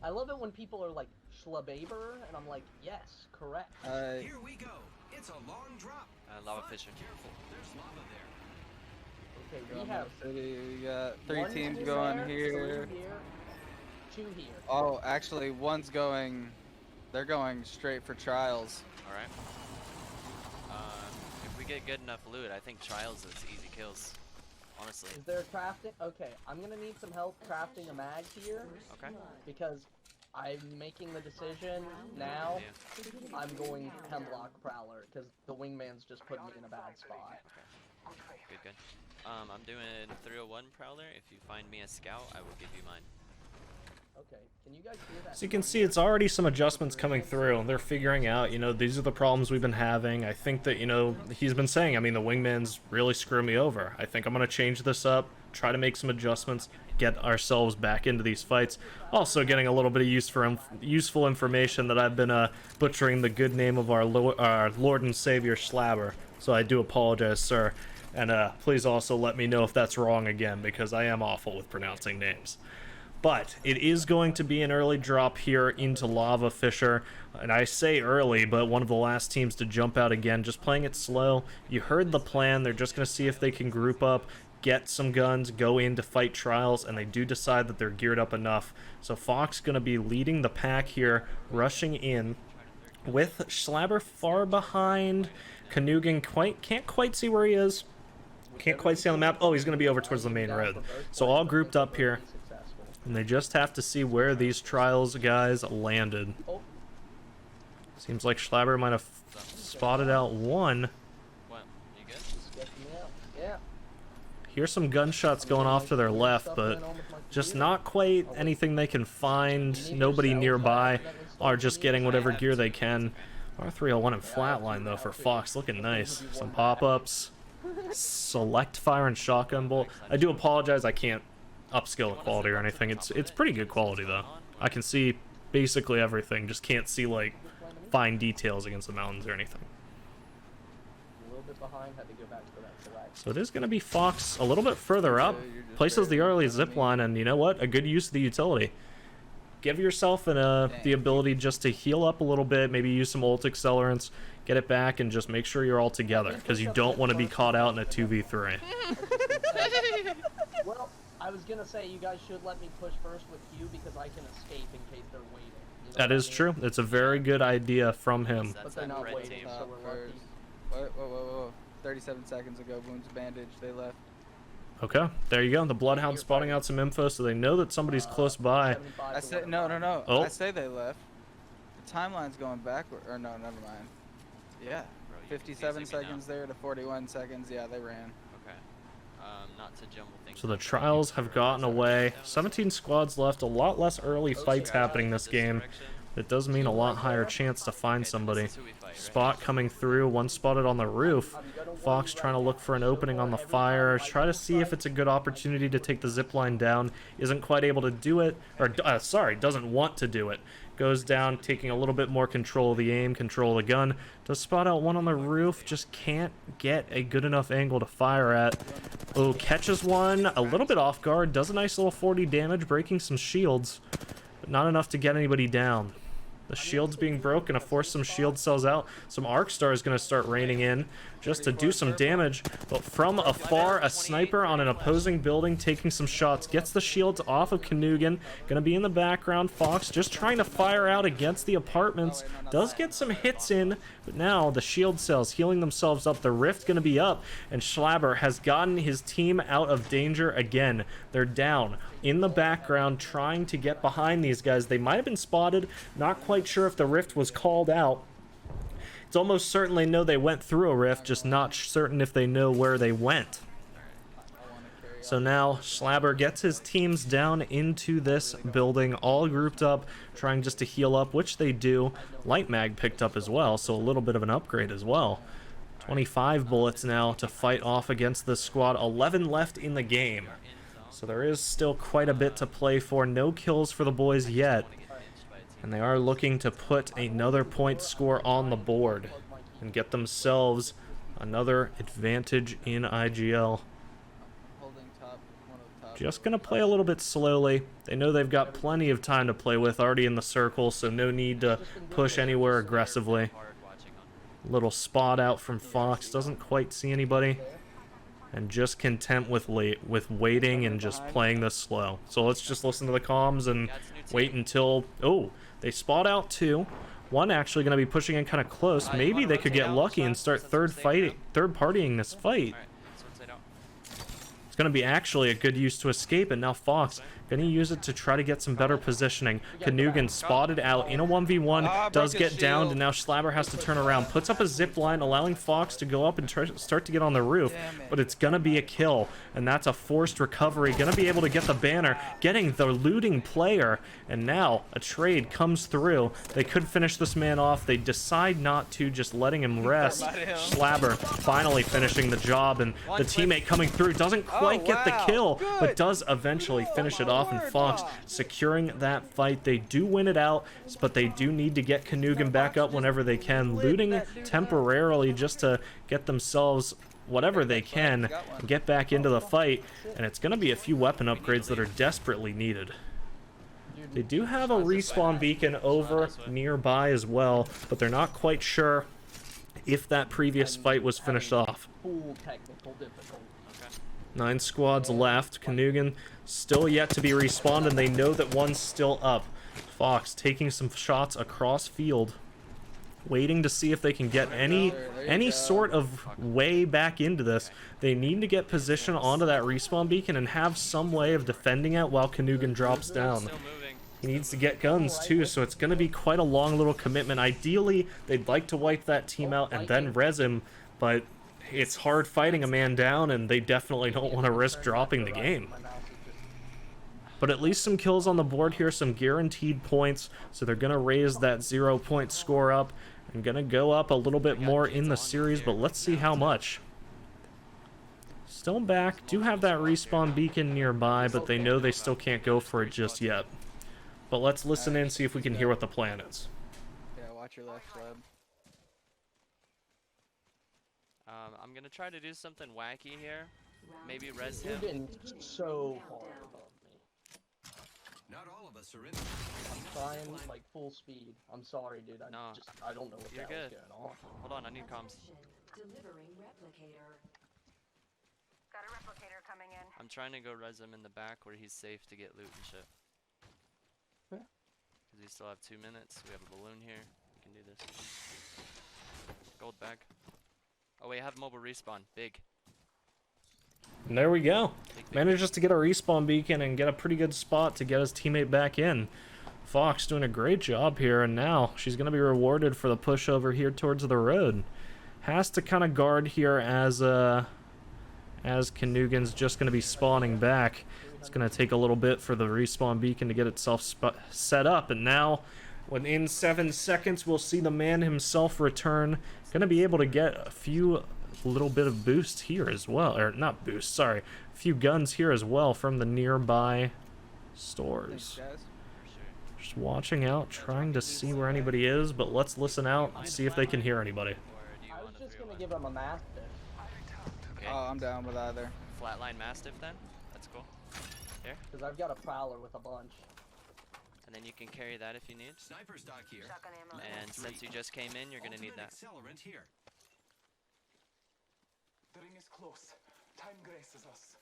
I love it when people are like Schlababer, and I'm like, yes, correct. Here we go. It's a long drop. Lava Fisher. Careful, there's lava there. Okay, we have We got 3 one teams team going there, here. 3 here, 2 here. Oh, actually, one's going. They're going straight for trials. All right. If we get good enough loot, I think trials is easy kills. Honestly. Is there crafting? Okay, I'm gonna need some help crafting a mag here. Okay. Because I'm making the decision now. Yeah. I'm going Hemlock Prowler because the wingman's just put me in a bad spot. Good. I'm doing 301 Prowler. If you find me a scout, I will give you mine. Okay, can you guys hear that? So you can see it's already some adjustments coming through. They're figuring out, you know, these are the problems we've been having. I think that, you know, he's been saying, I mean, the wingman's really screwing me over. I think I'm going to change this up, try to make some adjustments, get ourselves back into these fights. Also getting a little bit of useful information that I've been butchering the good name of our Lord and Savior Slabber. So I do apologize, sir. And please also let me know if that's wrong again, because I am awful with pronouncing names. But it is going to be an early drop here into Lava Fisher. And I say early, but one of the last teams to jump out again, just playing it slow. You heard the plan. They're just going to see if they can group up, get some guns, go in to fight trials, and they do decide that they're geared up enough. So Fox going to be leading the pack here, rushing in, with Schlabber far behind. Kanugan can't quite see where he is. Can't quite see on the map. Oh, he's going to be over towards the main road. So all grouped up here, and they just have to see where these trials guys landed. Seems like Schlabber might have spotted out one. What? You good? Yeah. Here's some gunshots going off to their left, but just not quite anything they can find. Nobody nearby are just getting whatever gear they can. R301 in flatline, though, for Fox. Looking nice. Some pop-ups. Select fire and shotgun bolt. I do apologize, I can't upscale the quality or anything. It's pretty good quality, though. I can see basically everything. Just can't see, like, fine details against the mountains or anything. A little bit behind, had to go back for that select. So it is going to be Fox a little bit further up. Places the early zip line, and you know what? A good use of the utility. Give yourself the ability just to heal up a little bit, maybe use some ult accelerants, get it back, and just make sure you're all together, because you don't want to be caught out in a 2v3. Well, I was gonna say you guys should let me push first with you because I can escape in case they're waiting. You know That what is I mean? true. It's a very good idea from him. But That's they're that not red waiting, team. so we're lucky. Whoa. 37 seconds ago, wounds bandaged. They left. Okay, there you go. The Bloodhound spotting out some info, so they know that somebody's close by. 75 I to said 105. no. Oh. I say they left. The timeline's going backward. Or no, never mind. Yeah. Bro, you 57 confusing me seconds now. there to 41 seconds. Yeah, they ran. Okay. Not to jumble things. So the up, but trials you have can gotten throw away. those 17 squads left. A lot less early fights happening this game. direction. It does mean a lot higher chance to find Okay, somebody. this is who we fight, right? Spot coming through, one spotted on the roof. Fox trying to look for an opening on the fire, try to see if it's a good opportunity to take the zip line down. Isn't quite able to do it, or sorry, doesn't want to do it. Goes down, taking a little bit more control of the aim, control of the gun. Does spot out one on the roof, just can't get a good enough angle to fire at. Oh, catches one, a little bit off guard, does a nice little 40 damage, breaking some shields, but not enough to get anybody down. The shield's being broken, to force some shield cells out. Some arc star is going to start raining in just to do some damage. But from afar, a sniper on an opposing building taking some shots. Gets the shields off of Kanugan. Going to be in the background. Fox just trying to fire out against the apartments. Does get some hits in, but now the shield cells healing themselves up. The rift going to be up, and Schlabber has gotten his team out of danger again. They're down in the background trying to get behind these guys. They might have been spotted. Not quite sure if the rift was called out. It's almost certain they know they went through a rift, just not certain if they know where they went. So now Schlabber gets his teams down into this building, all grouped up, trying just to heal up, which they do. Light mag picked up as well, so a little bit of an upgrade as well. 25 bullets now to fight off against this squad. 11 left in the game. So there is still quite a bit to play for. No kills for the boys yet. And they are looking to put another point score on the board and get themselves another advantage in IGL. Holding top, one of the top. Just going to play a little bit slowly. They know they've got plenty of time to play with already in the circle, so no need to push anywhere aggressively. Little spot out from Fox. Doesn't quite see anybody. And just content with waiting and just playing this slow. So let's just listen to the comms and wait until... Oh, they spot out two. One actually going to be pushing in kind of close. Maybe they could get lucky and start third partying this fight. It's going to be actually a good use to escape, and now Fox going to use it to try to get some better positioning. Kanugan spotted out in a 1v1, does get downed, and now Schlabber has to turn around. Puts up a zip line, allowing Fox to go up and start to get on the roof, but it's going to be a kill, and that's a forced recovery. Going to be able to get the banner, getting the looting player, and now a trade comes through. They could finish this man off. They decide not to, just letting him rest. Schlabber finally finishing the job, and the teammate coming through doesn't quite get the kill, but does eventually finish it off. And Fox securing that fight. They do win it out, but they do need to get Kanugan back up whenever they can, looting temporarily just to get themselves whatever they can and get back into the fight. And it's going to be a few weapon upgrades that are desperately needed. They do have a respawn beacon over nearby as well, but they're not quite sure if that previous fight was finished off. Full technical difficulty. 9 squads left. Canugan still yet to be respawned, and they know that one's still up. Fox taking some shots across field, waiting to see if they can get any sort of way back into this. They need to get position onto that respawn beacon and have some way of defending it while Canugan drops down. Still moving. He needs to get guns too, so it's going to be quite a long little commitment. Ideally, they'd like to wipe that team out and then res him, but it's hard fighting a man down, and they definitely don't want to risk dropping the game. But at least some kills on the board here, some guaranteed points, so they're going to raise that 0-point score up and going to go up a little bit more in the series, but let's see how much. Still back, do have that respawn beacon nearby, but they know they still can't go for it just yet. But let's listen in, see if we can hear what the plan is. Yeah, watch your left, Slab. I'm gonna try to do something wacky here. Maybe res You're him. getting so hard above me. Not all of us are in. I'm trying like full speed. I'm sorry, dude. I No. don't know what the You're hell's good. going on. Hold on, I need comms. Delivering replicator. Got a replicator coming in. I'm trying to go res him in the back where he's safe to get loot and shit. Yeah. Because we still have 2 minutes. We have a balloon here. We can do this. Gold bag. Oh wait, have mobile respawn. Big. And there we go. Big. Manages to get a respawn beacon and get a pretty good spot to get his teammate back in. Fox doing a great job here, and now she's going to be rewarded for the push over here towards the road. Has to kind of guard here as Canugan's just going to be spawning back. It's going to take a little bit for the respawn beacon to get itself set up, and now within 7 seconds we'll see the man himself return. Going to be able to get a few little bit of boost here as well, or not boost, sorry, a few guns here as well from the nearby stores. Thanks, guys. For sure. Just watching out, trying to see where anybody is, but let's listen out and see if they can hear anybody. Or do you I was want just a gonna 301? give him a mastiff. Okay. Oh, I'm down with either. Flatline Mastiff then? That's cool. Here. Because I've got a prowler with a bunch. And then you can carry that if you need. Sniper stock here. Shotgun ammo. And since you just came in, you're gonna need that. Accelerant here. The ring is close. Time graces us.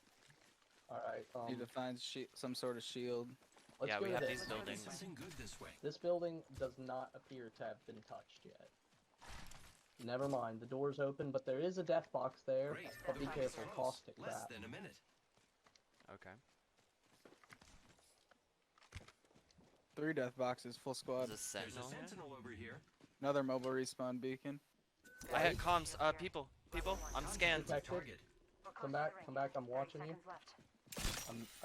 Alright, Need to find some sort of shield. let's Yeah, go we to have this. these buildings. Something good this way. This building does not appear to have been touched yet. Never mind, the door's open, but there is a death box there. Great. But be The careful, ring is close. caustic Less crap. than a minute. Okay. 3 death boxes, full squad. There's a There's a sentinel here. sentinel over here. Another mobile respawn beacon. I had comms. People. I'm scanned. Protected. Target. We're Come close back, to the come ring. back, I'm 30 watching you. seconds left.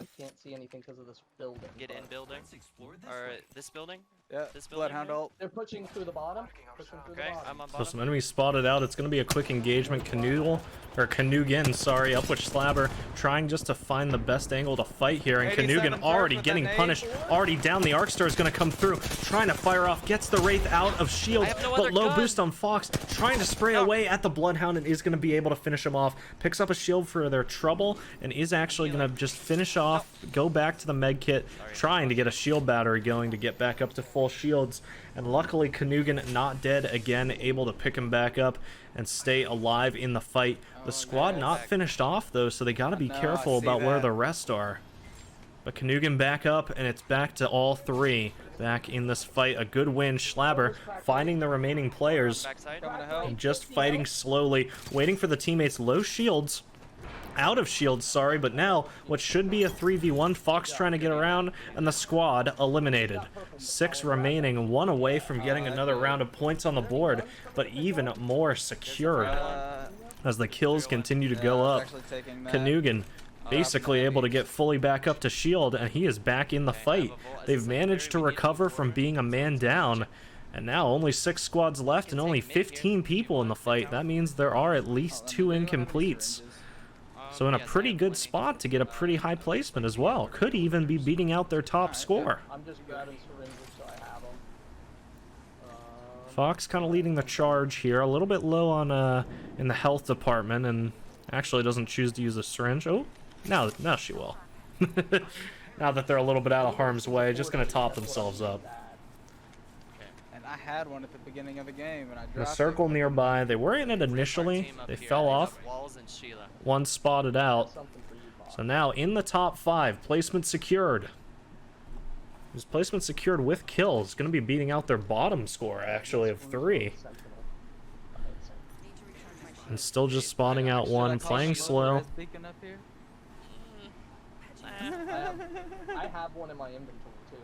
I can't see anything because of this building. Get in but building. Let's explore this Or way. this building. Yeah, This building Bloodhound here? ult. they're pushing through the bottom. Pushing through Okay, the bottom. I'm on So bottom. some enemies spotted out. It's going to be a quick engagement. Canugan, sorry, up with Slabber, trying just to find the best angle to fight here. And 87 Canugan already with getting that nade. punished. Already down. The Arcstar is going to come through, trying to fire off. Gets the Wraith out of shield, I have no but other low gun. boost on Fox, trying to spray No. away at the Bloodhound and is going to be able to finish him off. Picks up a shield for their trouble and is actually going to just finish off, go back to the med kit, trying to get a shield battery going to get back up to full shields. And luckily, Canugan not dead again, able to pick him back up and stay alive in the fight. The squad not finished off though, so they got to be No, I careful see about where that. the rest are. But Canugan back up, and it's back to all three back in this fight. A good win. Schlabber finding the remaining players Backside. Coming to help. and just fighting slowly, waiting for the teammates. Low shields. Out of shields, sorry, but now what should be a 3v1, Fox trying to get around, and the squad eliminated. 6 remaining, 1 away from getting another round of points on the board, but even more secure as the kills continue to go up. Canugan basically able to get fully back up to shield, and he is back in the fight. They've managed to recover from being a man down, and now only 6 squads left and only 15 people in the fight. That means there are at least 2 incompletes. So in a pretty good spot to get a pretty high placement as well. Could even be beating out their top score. I'm just grabbing syringes so I have them. Fox kind of leading the charge here. A little bit low on in the health department, and actually doesn't choose to use a syringe. Oh, now she will. Now that they're a little bit out of harm's way, just gonna top themselves up. And I had one at the beginning of the game, and I dropped The circle nearby, they were in it initially. They fell off. Walls and Sheila. One spotted out. Something for you. So now in the top 5, placement secured. His placement secured with kills. Going to be beating out their bottom score, actually, of 3. And still just spawning out one, playing slow. Res beacon up here? I have one in my inventory too.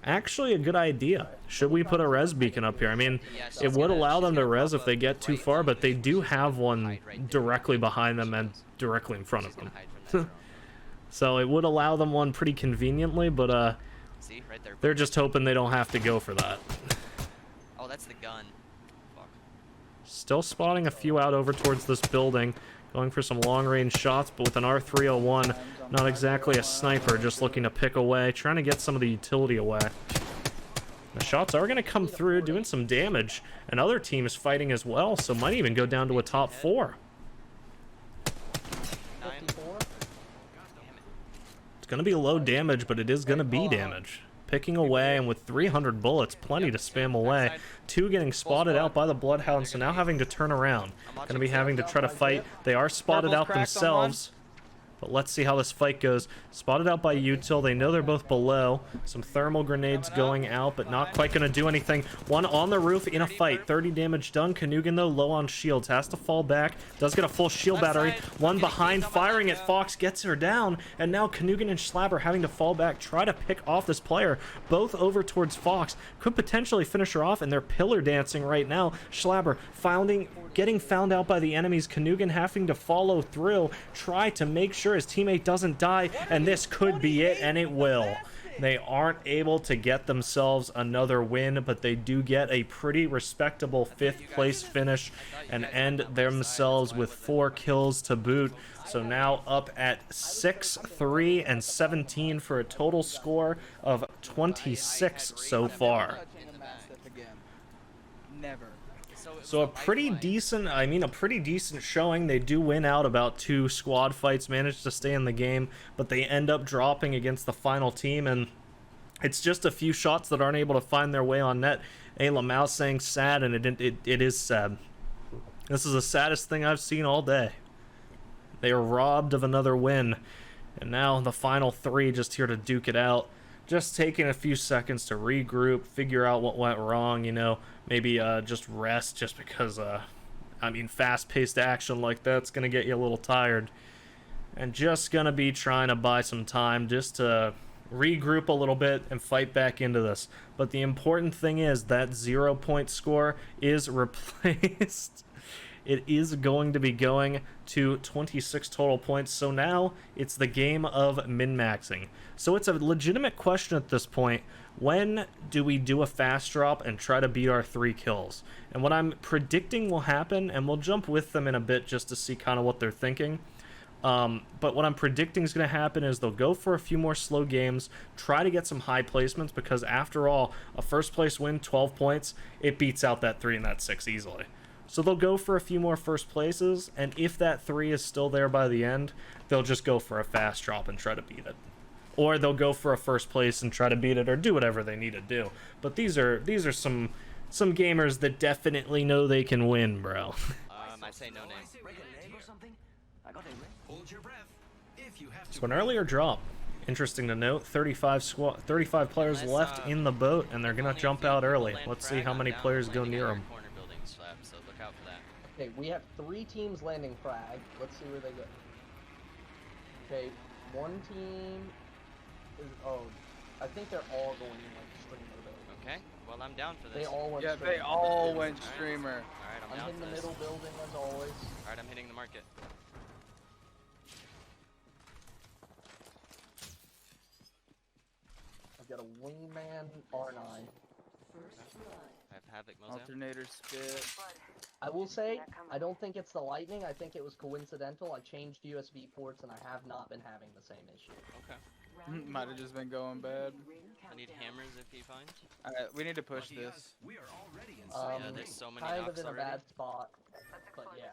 Actually, a good idea. Should we put a res beacon up here? I mean, it would allow them to res if they get too far, but they do have one directly behind them and directly in front of them. So it would allow them one pretty conveniently, but See, right there. they're just hoping they don't have to go for that. Oh, that's the gun. Fuck. Still spotting a few out over towards this building. Going for some long-range shots, but with an R301, not exactly a sniper, just looking to pick away, trying to get some of the utility away. The shots are going to come through, doing some damage, and other teams fighting as well, so might even go down to a top 4. 54. It's going to be low damage, but it is going to be damage. Picking away, and with 300 bullets, plenty to spam away. 2 getting spotted out by the Bloodhounds, so now having to turn around. Going to be having to try to fight. They are spotted out themselves. But let's see how this fight goes. Spotted out by Util. They know they're both below. Some thermal grenades going out, but not quite going to do anything. One on the roof in a fight. 30 damage done. Kanugan, though, low on shields. Has to fall back. Does get a full shield battery. One behind, firing at Fox. Gets her down. And now Kanugan and Schlabber having to fall back. Try to pick off this player. Both over towards Fox. Could potentially finish her off, and they're pillar dancing right now. Schlabber getting found out by the enemies. Kanugan having to follow through. Try to make sure his teammate doesn't die, and this could be it, and it will. They aren't able to get themselves another win, but they do get a pretty respectable 5th place finish and end themselves with 4 kills to boot. So now up at 6, 3, and 17 for a total score of 26 so far. Touching a mastiff again. Never. So a pretty decent showing. They do win out about 2 squad fights, manage to stay in the game, but they end up dropping against the final team, and it's just a few shots that aren't able to find their way on net. Ayla Mouse saying sad, and it is sad. This is the saddest thing I've seen all day. They are robbed of another win, and now the final 3 just here to duke it out. Just taking a few seconds to regroup, figure out what went wrong, you know, maybe just rest, just because, I mean, fast-paced action like that's going to get you a little tired. And just going to be trying to buy some time just to regroup a little bit and fight back into this. But the important thing is that 0-point score is replaced. It is going to be going to 26 total points, so now it's the game of min-maxing. So it's a legitimate question at this point. When do we do a fast drop and try to beat our 3 kills? And what I'm predicting will happen, and we'll jump with them in a bit just to see kind of what they're thinking. But what I'm predicting is going to happen is they'll go for a few more slow games, try to get some high placements, because after all, a first place win, 12 points, it beats out that 3 and that 6 easily. So they'll go for a few more first places, and if that 3 is still there by the end, they'll just go for a fast drop and try to beat it. Or they'll go for a first place and try to beat it, or do whatever they need to do. But these are some gamers that definitely know they can win, bro. I say no name. Hold your breath. If you have to. So an earlier drop. Interesting to note, 35 players left in the boat, and they're gonna jump out early. Let's see how many players go near them. So look out for that. Okay, we have 3 teams landing frag. Let's see where they go. Okay, one team is, I think they're all going in like streamer though. Okay, well I'm down for this. They all went Yeah, streamer. they all went streamer. Alright, I'm I'm down hitting for the this. middle building as always. Alright, I'm hitting the market. I've got a wingman R9. I have Havoc Mosaic. Alternator spit. I will say, I don't think it's the lightning. I think it was coincidental. I changed USB ports and I have not been having the same issue. Okay. Might have just been going bad. I need hammers if he finds. Alright, we need to push this. We are already inside. Yeah, there's so many Kind of knocks in a already. bad spot, but yeah.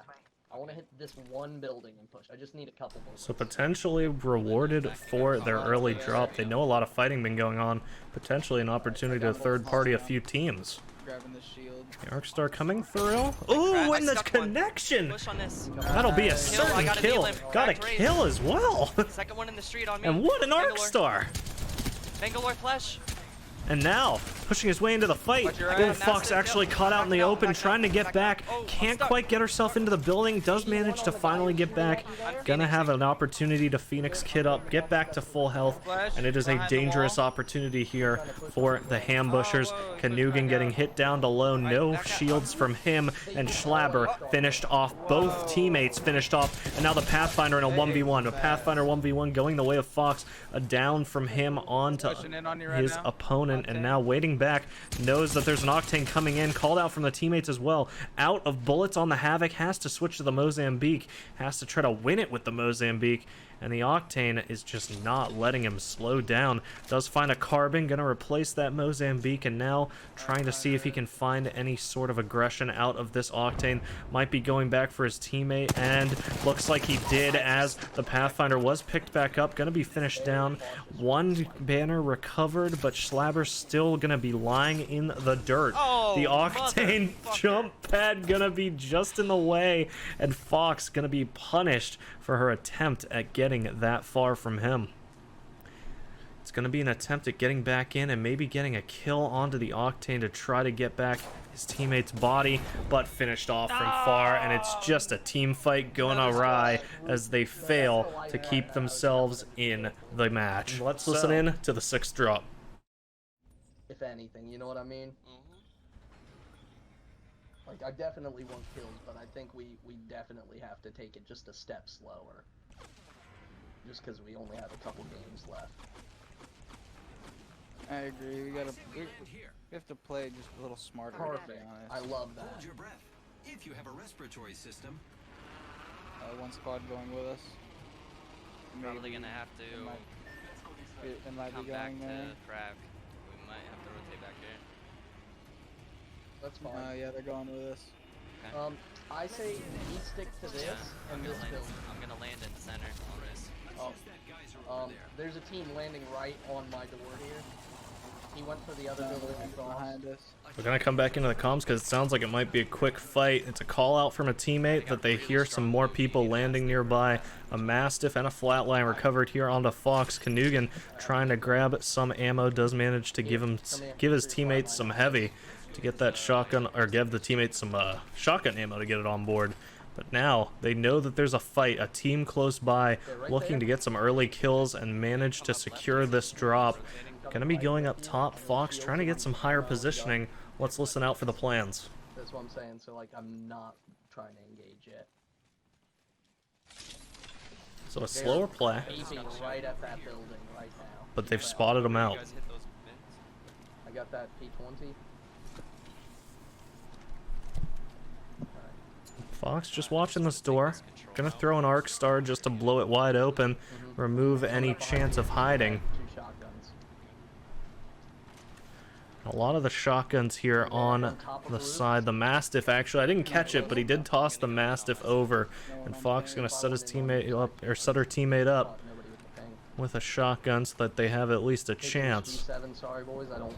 I want to hit this one building and push. I just need a couple more. So potentially rewarded for their early drop. They know a lot of fighting been going on. Potentially an opportunity to third party a few teams. Grabbing the the shield. Arcstar coming through. Ooh, and the stuck one. connection! Push on this. That'll be a I certain got a kill. kneel him. Got a Cracked raise. kill as well. Second one in the street on me. And what an Bangalore. Arcstar! Bangalore flash. And now, pushing his way into the fight. Watch your eye. Little Fox Massive, actually yep. caught out in the Back out, open, back trying to out, get back back. out. Oh, I'm Can't stuck. quite get herself into the building. Does manage to finally get back. Gonna have an opportunity to Phoenix Kid up, get back to full health. And it is a dangerous opportunity here for the Hambushers. Canugan getting hit down to low. No shields from him. And Schlabber finished off. Both teammates finished off. And now the Pathfinder in a 1v1. A Pathfinder 1v1 going the way of Fox. A down from him onto Pushing in on you right his now. opponent. And now waiting back. Knows that there's an Octane coming in. Called out from the teammates as well. Out of bullets on the Havoc. Has to switch to the Mozambique. Has to try to win it with the Mozambique. And the Octane is just not letting him slow down. Does find a Carbon. Gonna replace that Mozambique. And now trying to see if he can find any sort of aggression out of this Octane. Might be going back for his teammate. And looks like he did, as the Pathfinder was picked back up. Gonna be finished down. One banner recovered, but Schlabber's still gonna be lying in the dirt. Oh, The Octane motherfucker. jump pad gonna be just in the way. And Fox gonna be punished for her attempt at getting that far from him. It's going to be an attempt at getting back in and maybe getting a kill onto the Octane to try to get back his teammate's body, but finished off from far, and it's just a team fight going awry as they fail to keep themselves in the match. Let's listen in to the 6th drop. If anything, you know what I mean? Like, I definitely want kills, but I think we definitely have to take it just a step slower. Just because we only have a couple games left. I agree. We have to play just a little smarter. To Perfect. be honest. I love that. Hold your breath. If you have a respiratory system, One squad going with us. Probably Maybe gonna have to it might come be back going to there. Prague. We might have to rotate back here. That's fine. Yeah, they're going with us. Okay. I say we stick to this Yeah, and I'm this gonna land. building. I'm gonna land in the center on this. There's a team landing right on my door here. He went for the other building across. Behind us. We're going to come back into the comms because it sounds like it might be a quick fight. It's a call out from a teammate that they hear some more people landing nearby. A Mastiff and a Flatline recovered here onto Fox. Canugan trying to grab some ammo. Does manage to give his teammates some heavy to get that shotgun, or give the teammates some shotgun ammo to get it on board. But now they know that there's a fight, a team close by, looking to get some early kills and manage to secure this drop. Gonna be going up top. Fox trying to get some higher positioning. Let's listen out for the plans. That's what I'm saying, so like I'm not trying to engage yet. So a slower play, Aiming right at that building right now. but they've spotted him out. You guys hit those bins? I got that P20. Fox just watching this door. Gonna throw an arc star just to blow it wide open. Remove any chance of hiding. 2 shotguns. A lot of the shotguns here on the side. The Mastiff, actually, I didn't catch it, but he did toss the Mastiff over. And Fox gonna set his teammate up, or set her teammate up Nobody with the ping. with a shotgun so that they have at least a Taking chance. G7, sorry boys, I don't.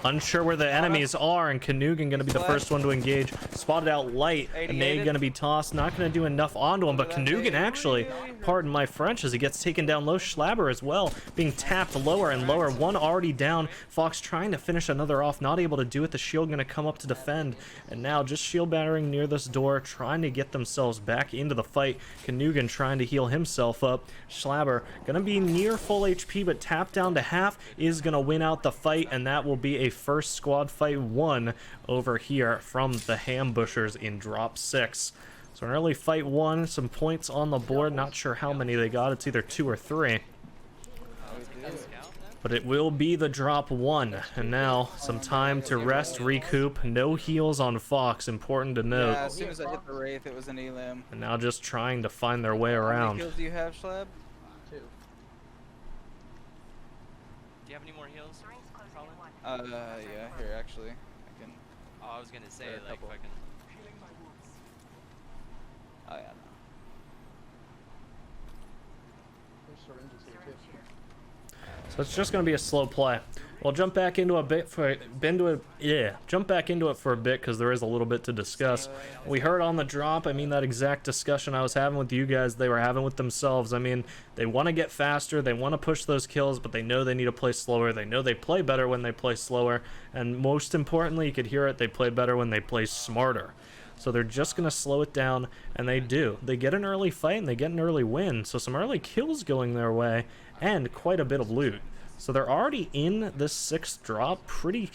Unsure where the enemies are, and Canugan gonna be the first one to engage. Spotted out light. A nade gonna be tossed. Not gonna do enough onto him, but Canugan actually, pardon my French, as he gets taken down low. Schlabber as well, being tapped lower and lower. One already down. Fox trying to finish another off, not able to do it. The shield gonna come up to defend, and now just shield battering near this door, trying to get themselves back into the fight. Canugan trying to heal himself up. Schlabber gonna be near full HP, but tapped down to half, is gonna win out the fight, and that will be a first squad fight won over here from the Hambushers in drop 6. So an early fight won, some points on the board. Not sure how many they got. It's either 2 or 3. But it will be the drop 1. And now some time to rest, recoup. No heals on Fox, important to note. Yeah, as soon as I hit the Wraith, it was an elim. And now just trying to find their way How many around. kills do you have, Schlab? 2. Do you have any more heals? Colin? Yeah, here, actually. I can. Oh, I was gonna say, There are a like, couple. fucking. Healing my wounds. Oh, yeah, no. There's syringes here too. So it's just going to be a slow play. We'll jump back into a bit for jump back into it for a bit because there is a little bit to discuss. We heard on the drop, I mean, that exact discussion I was having with you guys, they were having with themselves. I mean, they want to get faster, they want to push those kills, but they know they need to play slower. They know they play better when they play slower, and most importantly, you could hear it, they play better when they play smarter. So they're just going to slow it down, and they do. They get an early fight, and they get an early win, so some early kills going their way, and quite a bit of loot. So they're already in this 6th drop pretty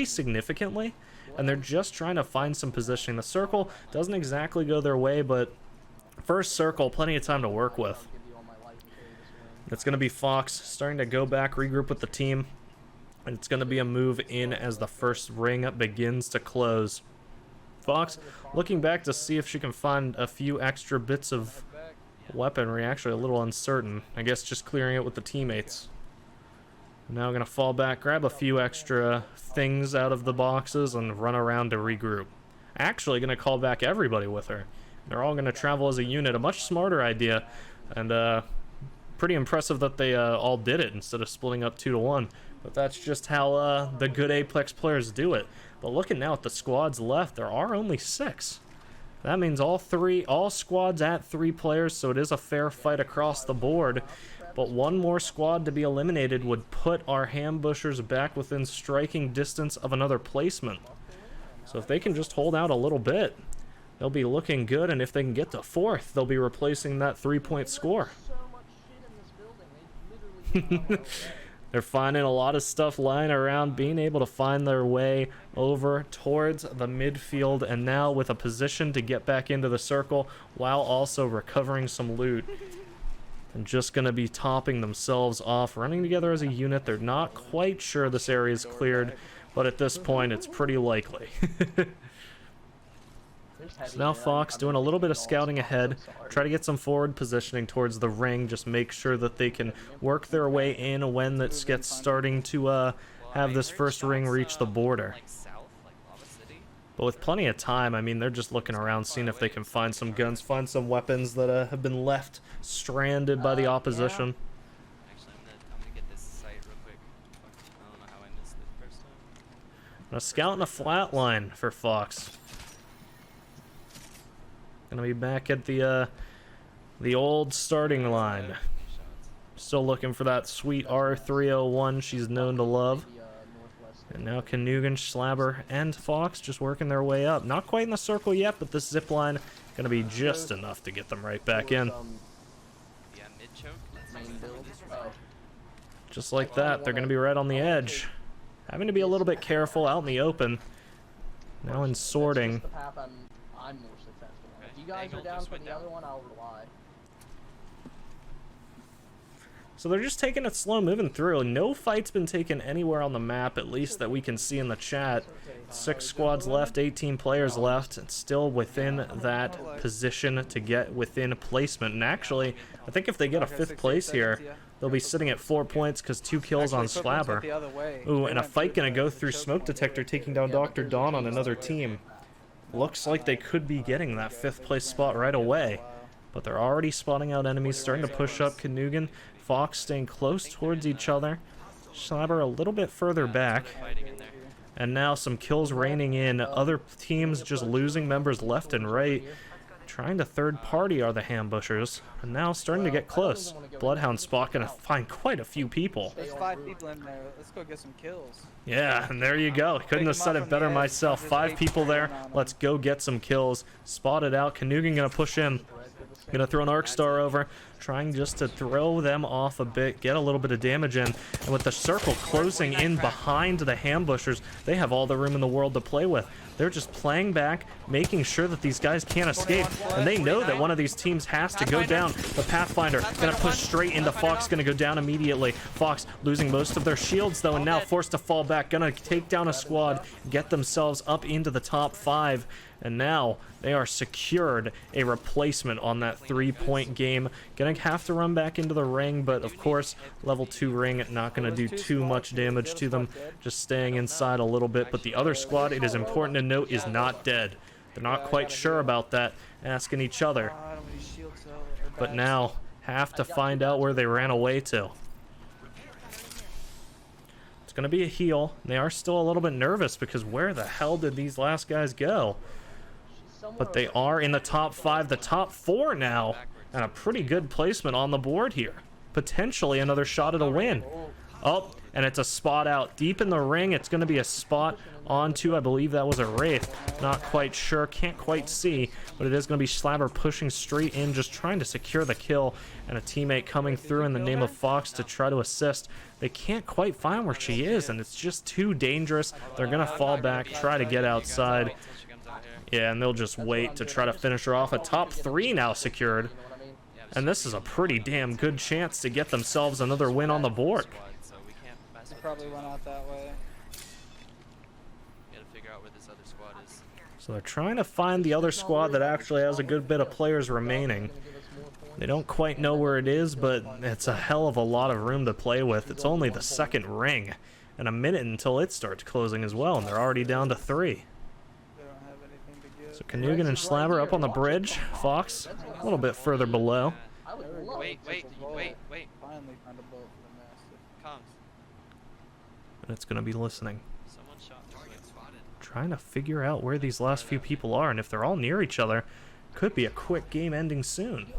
significantly, and they're just trying to find some positioning. The circle doesn't exactly go their way, but first circle, plenty of time to work with. It's going to be Fox starting to go back, regroup with the team, and it's going to be a move in as the first ring begins to close. Fox looking back to see if she can find a few extra bits of weaponry. Actually, a little uncertain. I guess just clearing it with the teammates. Now gonna fall back, grab a few extra things out of the boxes, and run around to regroup. Actually gonna call back everybody with her. They're all gonna travel as a unit. A much smarter idea, and pretty impressive that they all did it instead of splitting up 2 to 1. But that's just how the good Apex players do it. But looking now at the squads left, there are only 6. That means all squads at 3 players, so it is a fair fight across the board. But one more squad to be eliminated would put our Hambushers back within striking distance of another placement. So if they can just hold out a little bit, they'll be looking good, and if they can get to 4th, they'll be replacing that 3-point score. They're finding a lot of stuff lying around, being able to find their way over towards the midfield, and now with a position to get back into the circle while also recovering some loot. And just going to be topping themselves off, running together as a unit. They're not quite sure this area is cleared, but at this point it's pretty likely. So now Fox doing a little bit of scouting ahead, try to get some forward positioning towards the ring, just make sure that they can work their way in when it gets starting to have this first ring reach the border. But with plenty of time, I mean, they're just looking around, seeing if they can find some guns, find some weapons that have been left stranded by the opposition. Actually, I'm gonna get this site real quick. I don't know how I missed it first time. A scout and a flat line for Fox. Gonna be back at the old starting line. Still looking for that sweet R301 she's known to love. And now Canugan, Slabber, and Fox just working their way up. Not quite in the circle yet, but this zip line gonna be just enough to get them right back in. Yeah, mid choke. Just like that, they're gonna be right on the edge. Having to be a little bit careful out in the open. Now in sorting. I'm more successful. If you guys are down for the other one, I'll rely. So they're just taking it slow, moving through. No fight's been taken anywhere on the map, at least that we can see in the chat. 6 squads left, 18 players left, and still within that position to get within placement. And actually, I think if they get a 5th place here, they'll be sitting at 4 points because 2 kills on Slabber. Ooh, and a fight gonna go through Smoke Detector, taking down Dr. Dawn on another team. Looks like they could be getting that 5th place spot right away. But they're already spotting out enemies, starting to push up. Canugan, Fox staying close towards each other. Slabber a little bit further back. And now some kills raining in. Other teams just losing members left and right. Trying to third party are the Hambushers. And now starting to get close. Bloodhound spot gonna find quite a few people. There's 5 people in there. Let's go get some kills. Yeah, and there you go. Couldn't have said it better myself. 5 people there. Let's go get some kills. Spotted out. Canugan gonna push in. Gonna throw an Arc Star over, trying just to throw them off a bit, get a little bit of damage in. And with the circle closing in behind the Hambushers, they have all the room in the world to play with. They're just playing back, making sure that these guys can't escape. And they know that one of these teams has to go down. The Pathfinder gonna push straight into Fox, gonna go down immediately. Fox losing most of their shields though, and now forced to fall back. Gonna take down a squad, get themselves up into the top 5. And now they are secured a replacement on that 3-point game. Gonna have to run back into the ring, but of course, level 2 ring not gonna do too much damage to them. Just staying inside a little bit. But the other squad, it is important to note, is not dead. They're not quite sure about that, asking each other. But now, have to find out where they ran away to. going to be a heal. They are still a little bit nervous because where the hell did these last guys go? But they are in the top 5, the top 4 now, and a pretty good placement on the board here. Potentially another shot at a win. Oh, and it's a spot out deep in the ring. It's going to be a spot onto, I believe that was a Wraith. Not quite sure, can't quite see, but it is going to be Slabber pushing straight in, just trying to secure the kill, and a teammate coming through in the name of Fox to try to assist. They can't quite find where she is, and it's just too dangerous. They're going to fall back, try to get outside. Yeah, and they'll just wait to try to finish her off. A top 3 now secured. And this is a pretty damn good chance to get themselves another win on the board. He probably went out that way. Gotta figure out where this other squad is. So they're trying to find the other squad that actually has a good bit of players remaining. They don't quite know where it is, but it's a hell of a lot of room to play with. It's only the second ring, and a minute until it starts closing as well, and they're already down to 3. So Canugan and Slabber up on the bridge. Fox a little bit further below. Wait. Finally found a bolt for the Mastiff. Comms. And it's going to be listening. Someone shot this way. Trying to figure out where these last few people are, and if they're all near each other, could be a quick game ending soon.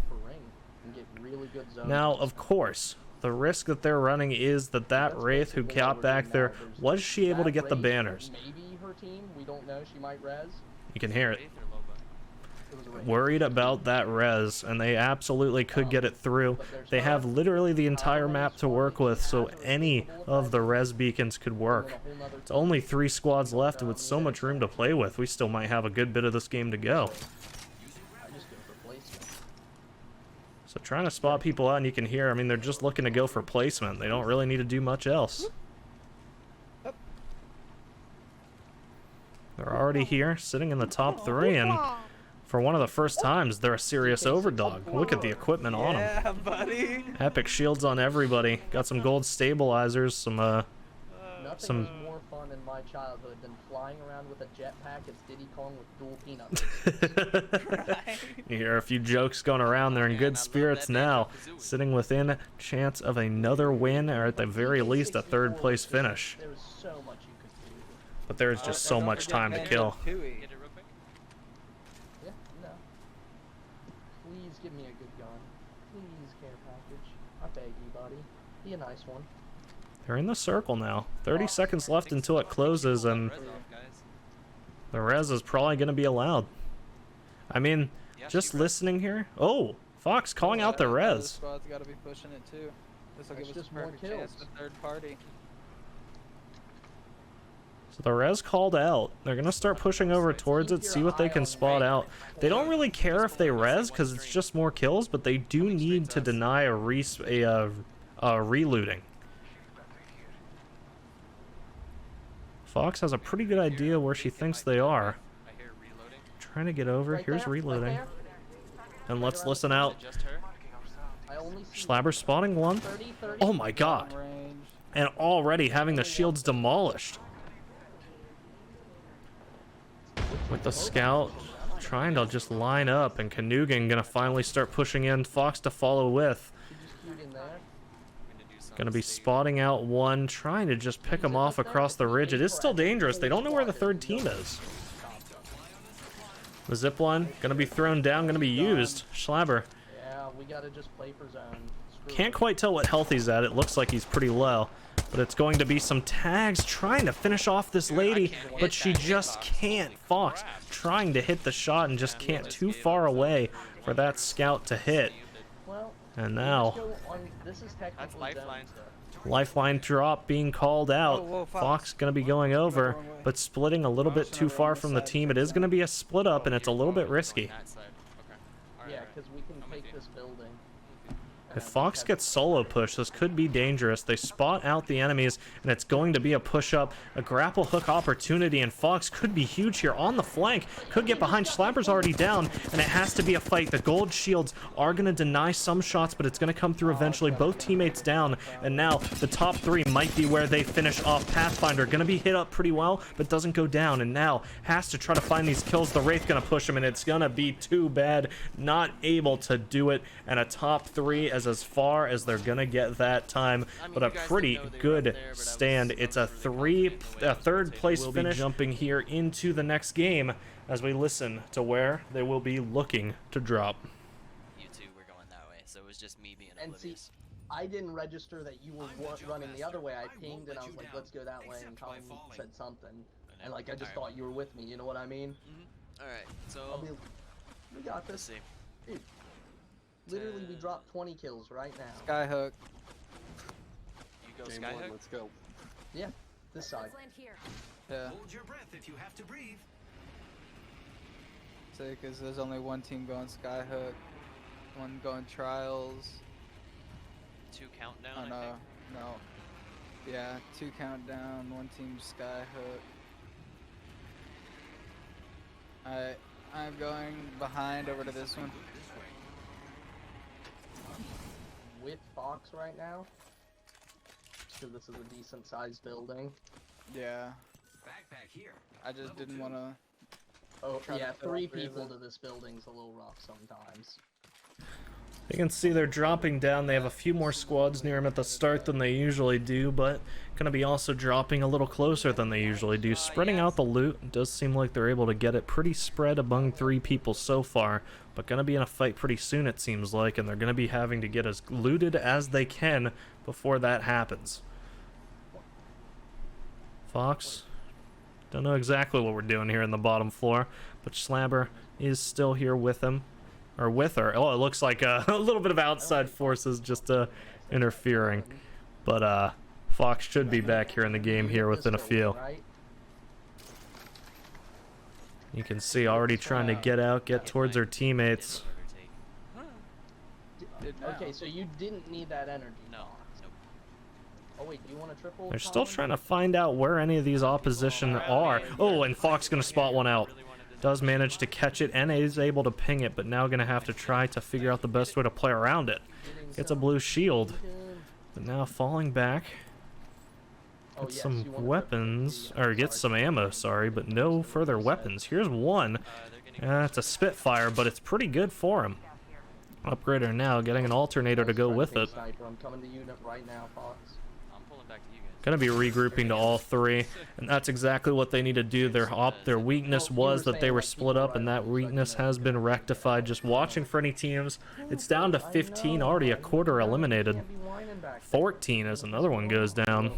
Now, of course, the risk that they're running is that Wraith who got back there, was she able to get the banners? Maybe her team, we don't know, she might res. You can hear it. Worried about that res, and they absolutely could get it through. They have literally the entire map to work with, so any of the res beacons could work. It's only 3 squads left, and with so much room to play with, we still might have a good bit of this game to go. So trying to spot people out, and you can hear, I mean, they're just looking to go for placement. They don't really need to do much else. They're already here, sitting in the top 3, and for one of the first times, they're a serious overdog. Look at the equipment on them. Yeah, buddy. Epic shields on everybody. Got some gold stabilizers, some Nothing was more fun in my childhood than flying around with a jetpack as Diddy Kong with dual peanut. You hear a few jokes going around. They're in good spirits now, sitting within chance of another win, or at the very least a 3rd place finish. There was so much you could do. But there's just so much time to kill. Get it real quick. Yeah, no. Please give me a good gun. Please, care package. I beg you, buddy. Be a nice one. They're in the circle now. 30 seconds left until it closes, and the res is probably going to be allowed. I mean, just listening here. Oh, Fox calling out the res. The squad's got to be pushing it too. This will give us just a more perfect kills. chance for 3rd party. So the res called out. They're going to start pushing over towards it, see what they can spot out. They don't really care if they res because it's just more kills, but they do need to deny a relooting. Fox has a pretty good idea where she thinks they are. I hear reloading. Trying to get over. Here's reloading. And let's listen out. Just her. Slabber spotting one. Oh my god. And already having the shields demolished. With the scout trying to just line up, and Canugan gonna finally start pushing in. Fox to follow with. Gonna be spotting out one, trying to just pick them off across the ridge. It is still dangerous. They don't know where the 3rd team is. The zipline gonna be thrown down, gonna be used. Slabber. Yeah, we gotta just play for zone. Can't quite tell what health he's at. It looks like he's pretty low. But it's going to be some tags trying to finish off this lady, but she just can't. Fox trying to hit the shot and just can't, too far away for that scout to hit. And now, lifeline drop being called out. Fox going to be going over, but splitting a little bit too far from the team. It is going to be a split up, and it's a little bit risky. Yeah, because we can take this building. If Fox gets solo push, this could be dangerous. They spot out the enemies, and it's going to be a push-up, a grapple hook opportunity, and Fox could be huge here on the flank. Could get behind. Slabber's already down, and it has to be a fight. The gold shields are going to deny some shots, but it's going to come through eventually. Both teammates down, and now the top 3 might be where they finish off. Pathfinder going to be hit up pretty well, but doesn't go down, and now has to try to find these kills. The Wraith going to push him, and it's going to be too bad. Not able to do it, and a top 3 as far as they're gonna get that time, but a pretty good stand. It's a third place finish. We'll be jumping here into the next game as we listen to where they will be looking to drop. You two were going that way, so it was just me being And see, oblivious. I didn't register that you were running the other way. I pinged and I was like, let's go that way, and Tom said something. And like, I just thought you were with me, you know what I mean? Alright, so We got let's this. see. Dude, literally we dropped 20 kills right now. Skyhook. You go Game Skyhook? one, let's go. Yeah, this side. Let's land here. Yeah. Hold your breath if you have to breathe. See, because there's only one team going Skyhook, one going Trials. 2 countdown, Oh I no, think. no. Yeah, 2 countdown, one team Skyhook. I'm going behind over to this one. With Fox right now. Because this is a decent sized building. Yeah, Backpack here. I just didn't want to. Oh, Try to yeah, fill 3 up reason. people to this building's a little rough sometimes. You can see they're dropping down. They have a few more squads near them at the start than they usually do, but gonna be also dropping a little closer than they usually do. Spreading out the loot. It does seem like they're able to get it pretty spread among 3 people so far, but gonna be in a fight pretty soon it seems like, and they're gonna be having to get as looted as they can before that happens. Fox, don't know exactly what we're doing here in the bottom floor, but Slabber is still here with him. Or with her. Oh, it looks like a little bit of outside forces just interfering. But Fox should be back here in the game here within a few. You can see already trying to get towards her teammates. Okay, so you didn't need that energy. No. Nope. Oh wait, do you want a triple? They're still trying to find out where any of these opposition are. Oh, and Fox gonna spot one out. Does manage to catch it and is able to ping it, but now gonna have to try to figure out the best way to play around it. Gets a blue shield, but now falling back. Gets some weapons, or gets some ammo, sorry, but no further weapons. Here's one. It's a Spitfire, but it's pretty good for him. Upgrader now, getting an alternator to go with it. I'm coming to unit right now, Fox. I'm pulling back to you guys. Gonna be regrouping to all 3, and that's exactly what they need to do. Their weakness was that they were split up, and that weakness has been rectified. Just watching for any teams. It's down to 15, already a quarter eliminated. 14 as another one goes down.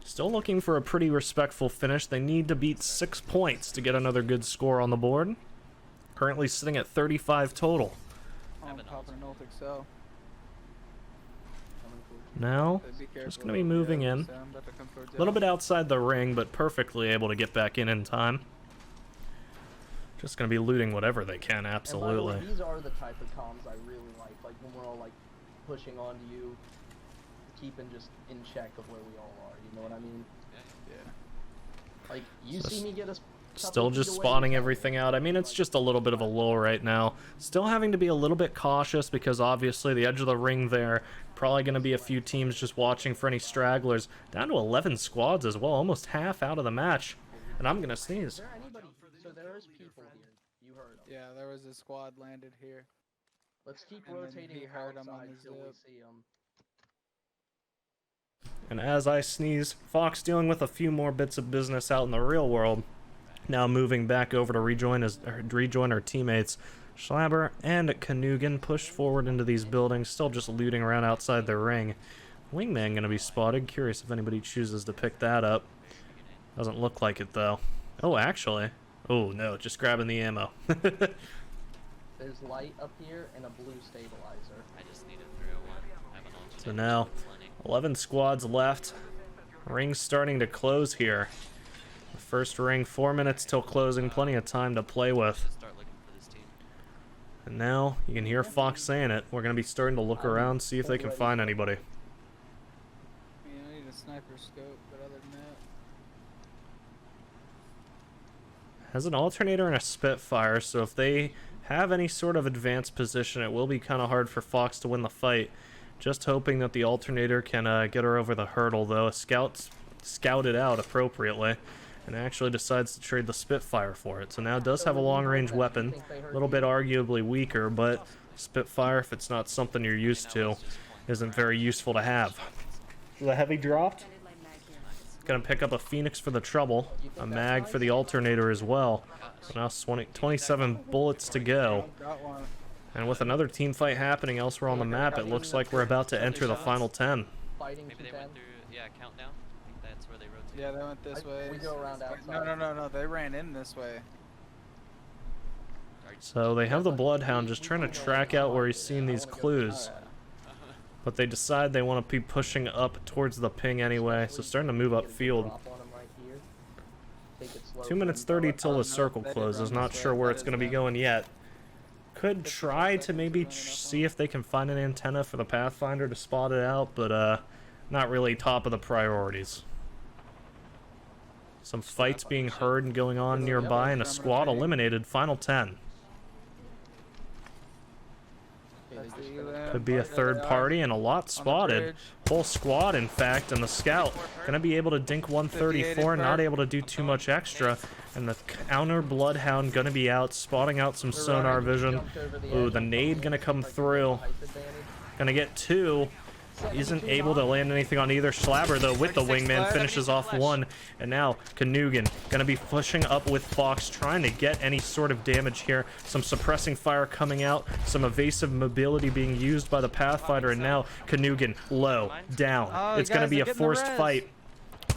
Still looking for a pretty respectful finish. They need to beat 6 points to get another good score on the board. Currently sitting at 35 total. I'm popping an ult Excel. Now, Be just careful. gonna be moving Yeah, in. so I'm about to come towards A little you. bit outside the ring, but perfectly able to get back in time. Just gonna be looting whatever they can, And by the absolutely. way, these are the type of comms I really like when we're all like pushing onto you, keeping just in check of where we all are. You know what I mean? Yeah. Like you So see me get us. Still just spotting everything out. I mean, it's just a little bit of a lull right now. Still having to be a little bit cautious because obviously the edge of the ring there, probably going to be a few teams just watching for any stragglers. Down to 11 squads as well, almost half out of the match. And I'm going to Is sneeze. there anybody? So there is people here. You heard them. Yeah, there was a squad landed here. Let's keep And then rotating he heard 'em on outside the till we zip. see them. And as I sneeze, Fox dealing with a few more bits of business out in the real world. Now moving back over to rejoin our teammates. Schlabber and Kanugan pushed forward into these buildings, still just looting around outside the ring. Wingman gonna be spotted. Curious if anybody chooses to pick that up. Doesn't look like it though. Oh, actually. Oh no, just grabbing the ammo. There's light up here and a blue stabilizer. I just need a 301. I have an alternator. So now, Plenty. 11 squads left. Ring's starting to close here. The first ring, 4 minutes till closing, plenty of time to play with. Should start looking for this team. And now, you can hear Fox saying it. We're going to be starting to look around, see if they can find anybody. I mean, I need a sniper scope, but other than that, Has an alternator and a Spitfire, so if they have any sort of advanced position, it will be kind of hard for Fox to win the fight. Just hoping that the alternator can get her over the hurdle, though. A scout's scouted out appropriately. and actually decides to trade the Spitfire for it. So now it does have a long-range weapon, a little bit arguably weaker, but Spitfire, if it's not something you're used to, isn't very useful to have. So the heavy dropped. Gonna pick up a Phoenix for the trouble, a mag for the alternator as well. So now 27 bullets to go. And with another team fight happening elsewhere on the map, it looks like we're about to enter the final 10. Fighting Maybe they 210. went through, yeah, countdown. I think that's where they rotated. Yeah, they went this way. We go around outside. No. They ran in this way. So they have the Bloodhound just trying to track out where he's seen these clues. But they decide they want to be pushing up towards the ping anyway, so starting to move upfield. 2 minutes 30 till the circle closes. Not sure where it's going to be going yet. Could try to maybe see if they can find an antenna for the Pathfinder to spot it out, but not really top of the priorities. Some fights being heard and going on nearby, and a squad eliminated. Final 10. Could be a third party and a lot spotted. Whole squad, in fact, and the scout gonna be able to dink 134, not able to do too much extra. And the counter Bloodhound gonna be out, spotting out some sonar vision. Ooh, the nade gonna come through. Gonna get 2. Isn't able to land anything on either. Schlabber, though, with the wingman, finishes off 1. And now, Kanugan gonna be pushing up with Fox, trying to get any sort of damage here. Some suppressing fire coming out, some evasive mobility being used by the Pathfinder, and now Kanugan low, down. It's gonna be a forced fight.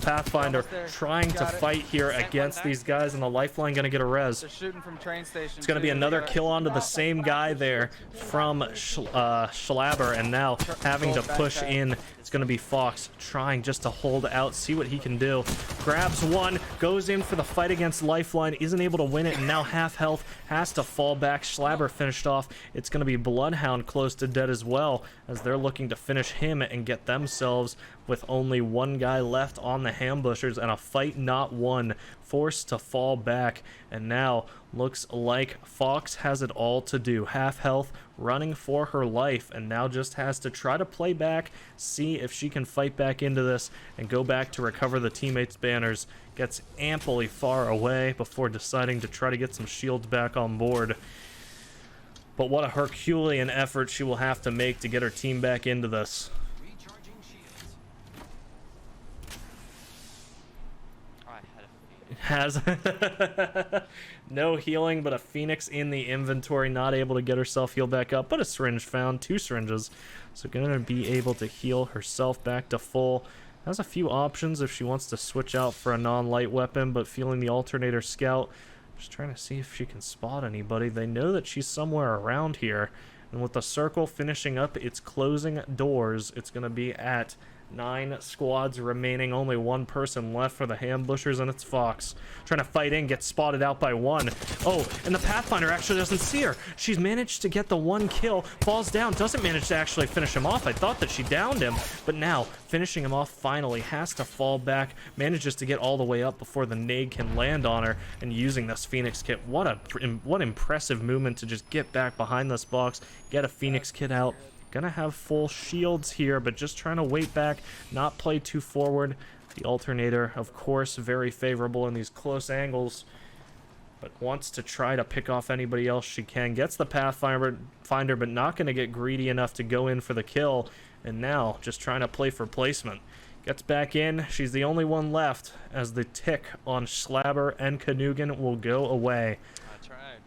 Pathfinder trying to fight here against these guys, and the lifeline gonna get a res. They're shooting from train station. It's gonna be another kill onto the same guy there from Schlabber, and now having to push in. It's gonna be Fox trying just to hold out, see what he can do. Grabs 1, goes in for the fight against lifeline, isn't able to win it, and now half health, has to fall back. Schlabber finished off. It's gonna be Bloodhound close to dead as well, as they're looking to finish him and get themselves with only 1 guy left on the Hambushers, and a fight not won, forced to fall back. And now looks like Fox has it all to do. Half health, running for her life, and now just has to try to play back, see if she can fight back into this and go back to recover the teammates' banners. Gets amply far away before deciding to try to get some shields back on board. But what a Herculean effort she will have to make to get her team back into this. Has no healing, but a Phoenix in the inventory, not able to get herself healed back up, but a syringe found, 2 syringes, so gonna be able to heal herself back to full. Has a few options if she wants to switch out for a non-light weapon, but feeling the alternator scout, just trying to see if she can spot anybody. They know that she's somewhere around here, and with the circle finishing up its closing doors, it's gonna be at 9 squads remaining, only 1 person left for the Hambushers, and it's Fox. Trying to fight in, gets spotted out by 1. Oh, and the Pathfinder actually doesn't see her. She's managed to get the 1 kill, falls down, doesn't manage to actually finish him off. I thought that she downed him, but now, finishing him off finally, has to fall back, manages to get all the way up before the nade can land on her, and using this Phoenix kit. What impressive movement to just get back behind this box, get a Phoenix kit out. Gonna have full shields here, but just trying to wait back, not play too forward. The alternator, of course, very favorable in these close angles, but wants to try to pick off anybody else she can. Gets the Pathfinder, but not going to get greedy enough to go in for the kill. And now, just trying to play for placement. Gets back in. She's the only one left, as the tick on Schlabber and Kanugan will go away. I tried.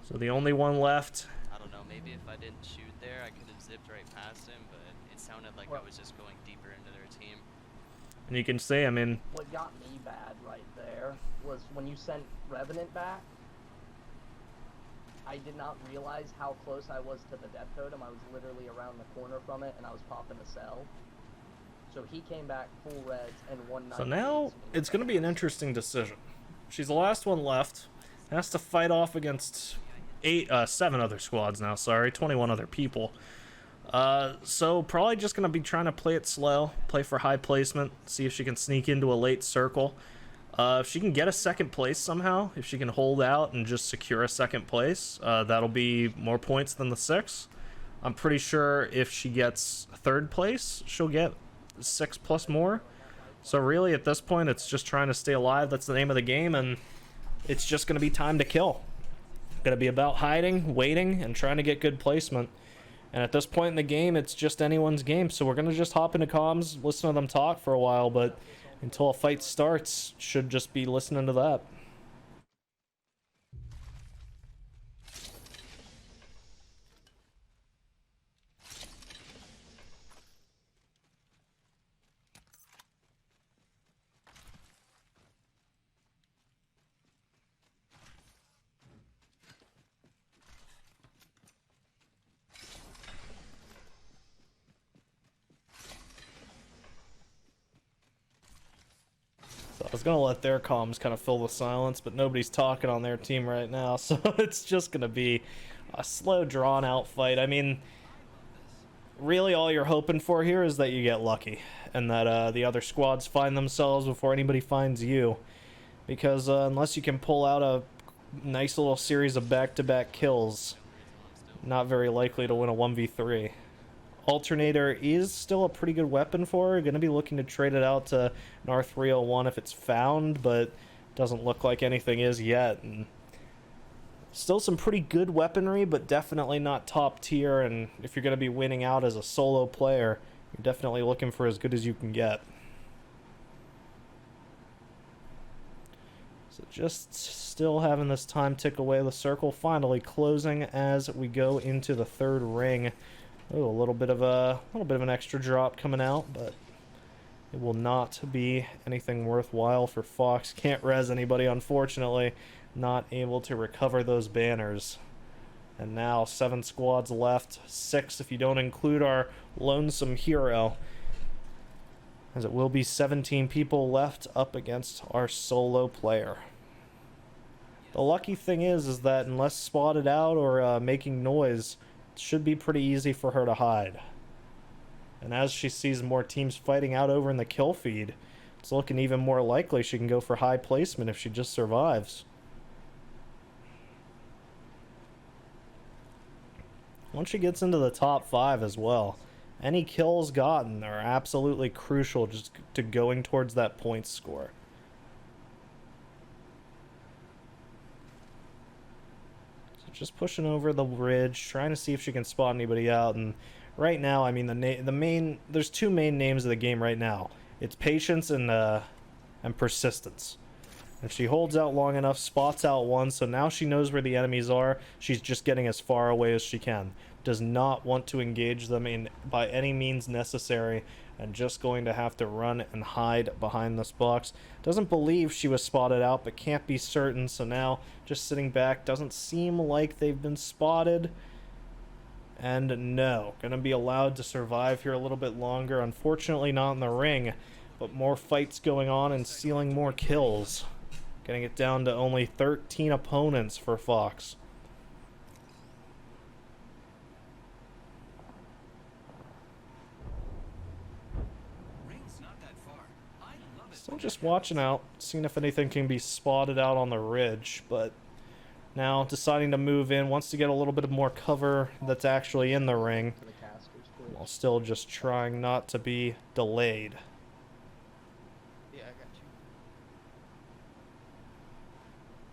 So the only one left. I don't know, maybe if I didn't shoot there, I could have zipped right past him, but it sounded like I was just going deeper into their team. And you can say, I mean... What got me bad right there was when you sent Revenant back, I did not realize how close I was to the death totem. I was literally around the corner from it, and I was popping a cell. So he came back full reds and 190. So now, it's going to be an interesting decision. She's the last one left. Has to fight off against 7 other squads now, sorry, 21 other people. So probably just going to be trying to play it slow, play for high placement, see if she can sneak into a late circle. If she can get a 2nd place somehow, if she can hold out and just secure a 2nd place, that'll be more points than the 6. I'm pretty sure if she gets 3rd place, she'll get 6 plus more. So really, at this point, it's just trying to stay alive. That's the name of the game, and it's just going to be time to kill. Going to be about hiding, waiting, and trying to get good placement. And at this point in the game, it's just anyone's game. So we're going to just hop into comms, listen to them talk for a while, but until a fight starts, should just be listening to that. I was gonna let their comms kind of fill the silence, but nobody's talking on their team right now, so it's just gonna be a slow, drawn-out fight. I mean, really all you're hoping for here is that you get lucky, and that the other squads find themselves before anybody finds you. Because unless you can pull out a nice little series of back-to-back kills, not very likely to win a 1v3. Alternator is still a pretty good weapon for her. Going to be looking to trade it out to an R301 if it's found, but doesn't look like anything is yet. And still some pretty good weaponry, but definitely not top tier. And if you're going to be winning out as a solo player, you're definitely looking for as good as you can get. So just still having this time tick away. The circle finally closing as we go into the third ring. Oh, a little bit of an extra drop coming out, but it will not be anything worthwhile for Fox. Can't res anybody, unfortunately. Not able to recover those banners. And now 7 squads left, 6 if you don't include our lonesome hero. As it will be 17 people left up against our solo player. The lucky thing is that unless spotted out or making noise, it should be pretty easy for her to hide. And as she sees more teams fighting out over in the kill feed, it's looking even more likely she can go for high placement if she just survives. Once she gets into the top 5 as well, any kills gotten are absolutely crucial just to going towards that point score. Just pushing over the ridge, trying to see if she can spot anybody out. And right now, I mean, there's 2 main names of the game right now. It's patience and persistence. If she holds out long enough, spots out one, so now she knows where the enemies are. She's just getting as far away as she can. Does not want to engage them by any means necessary, and just going to have to run and hide behind this box. Doesn't believe she was spotted out, but can't be certain, so now just sitting back. Doesn't seem like they've been spotted. And no, gonna be allowed to survive here a little bit longer. Unfortunately not in the ring, but more fights going on and stealing more kills. Getting it down to only 13 opponents for Fox. Still just watching out, seeing if anything can be spotted out on the ridge, but now deciding to move in, wants to get a little bit more cover that's actually in the ring, while still just trying not to be delayed. Yeah, I got you.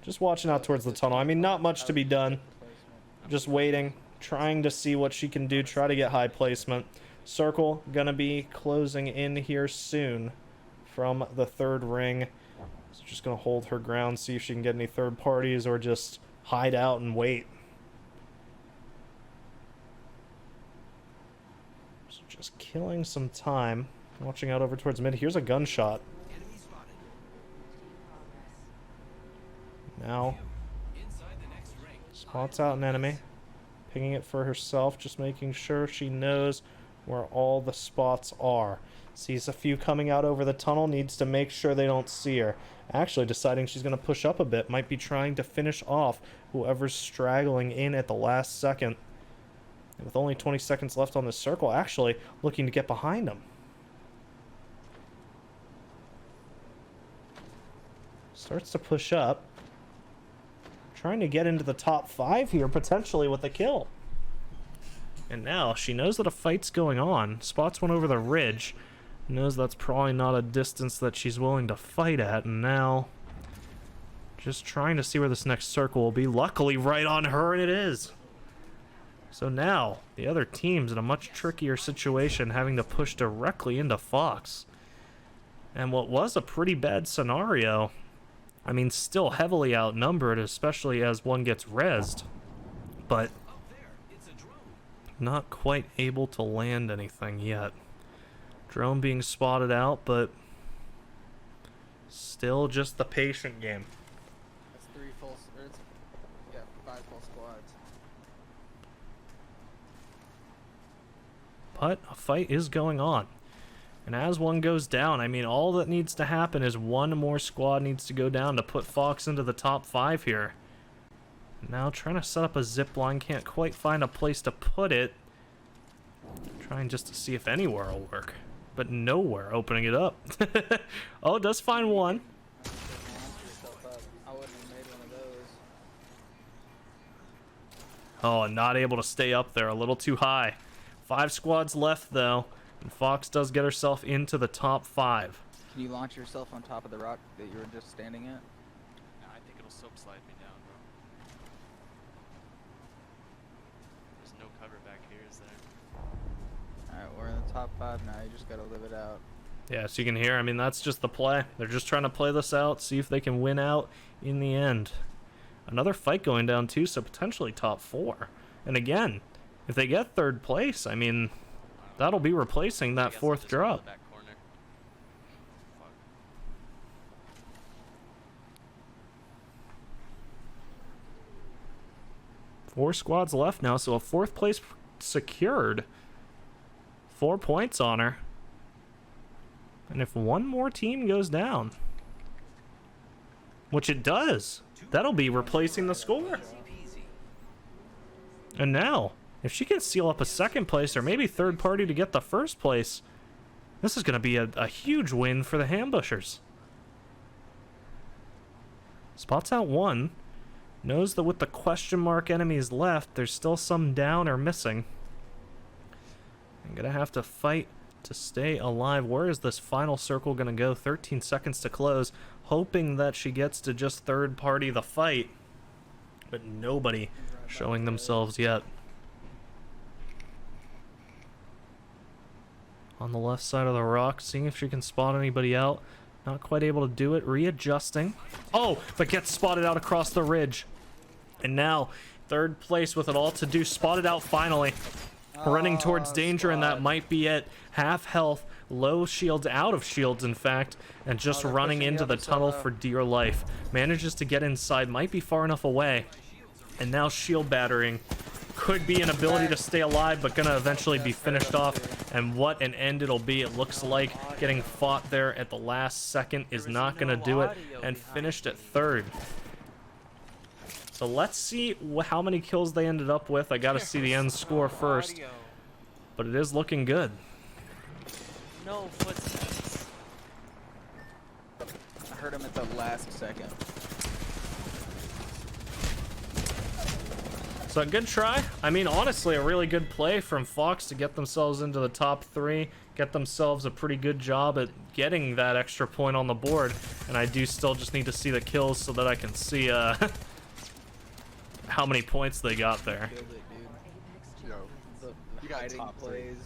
Just watching out towards the tunnel. I mean, not much to be done. Just waiting, trying to see what she can do, try to get high placement. Circle gonna be closing in here soon from the third ring. So just gonna hold her ground, see if she can get any third parties or just hide out and wait. So just killing some time. Watching out over towards mid. Here's a gunshot. Now spots out an enemy. Pinging it for herself, just making sure she knows where all the spots are. Sees a few coming out over the tunnel, needs to make sure they don't see her. Actually deciding she's going to push up a bit, might be trying to finish off whoever's straggling in at the last second. And with only 20 seconds left on the circle, actually looking to get behind them. Starts to push up. Trying to get into the top 5 here, potentially with a kill. And now she knows that a fight's going on. Spots one over the ridge. Knows that's probably not a distance that she's willing to fight at, and now just trying to see where this next circle will be. Luckily right on her, and it is. So now the other team's in a much trickier situation, having to push directly into Fox. And what was a pretty bad scenario, I mean, still heavily outnumbered, especially as one gets rezzed, but not quite able to land anything yet. Drone being spotted out, but still just the patient game. That's 3 full, or it's, yeah, 5 full squads. But a fight is going on. And as one goes down, I mean, all that needs to happen is one more squad needs to go down to put Fox into the top 5 here. Now trying to set up a zip line, can't quite find a place to put it. Trying just to see if anywhere will work. But nowhere opening it up. Oh, it does find one. I wouldn't have made one of those. Oh, and not able to stay up there, a little too high. 5 squads left though, and Fox does get herself into the top 5. Can you launch yourself on top of the rock that you were just standing at? No, I think it'll soap slide me down, bro. There's no cover back here, is there? Alright, we're in the top 5 now, you just gotta live it out. Yeah, so you can hear, I mean, that's just the play. They're just trying to play this out, see if they can win out in the end. Another fight going down too, so potentially top 4. And again, if they get 3rd place, I mean, that'll be replacing that I guess I'll 4th just go to drop. the back corner. Fuck. 4 squads left now, so a 4th place secured. 4 points on her. And if one more team goes down, which it does, that'll be replacing the score. And now, if she can seal up a 2nd place or maybe 3rd party to get the 1st place, this is going to be a huge win for the Hambushers. Spots out 1. Knows that with the question mark enemies left, there's still some down or missing. I'm going to have to fight to stay alive. Where is this final circle going to go? 13 seconds to close. Hoping that she gets to just 3rd party the fight. But nobody showing themselves yet. On the left side of the rock, seeing if she can spot anybody out. Not quite able to do it. Readjusting. Oh, but gets spotted out across the ridge. And now, 3rd place with it all to do. Spotted out finally. Running towards danger, and that might be it. Half health, low shields, out of shields in fact, and just running into the tunnel for dear life. Manages to get inside, might be far enough away. And now shield battering. Could be an ability to stay alive, but gonna eventually be finished off. And what an end it'll be. It looks like getting fought there at the last second is not gonna do it, and finished at 3rd. So let's see how many kills they ended up with. I gotta see the end score first. But it is looking good. No footsteps. I heard him at the last second. So a good try. I mean, honestly, a really good play from Fox to get themselves into the top 3. Get themselves a pretty good job at getting that extra point on the board. And I do still just need to see the kills so that I can see how many points they got there. Killed it, dude. Yo, The you got hiding top 3. plays.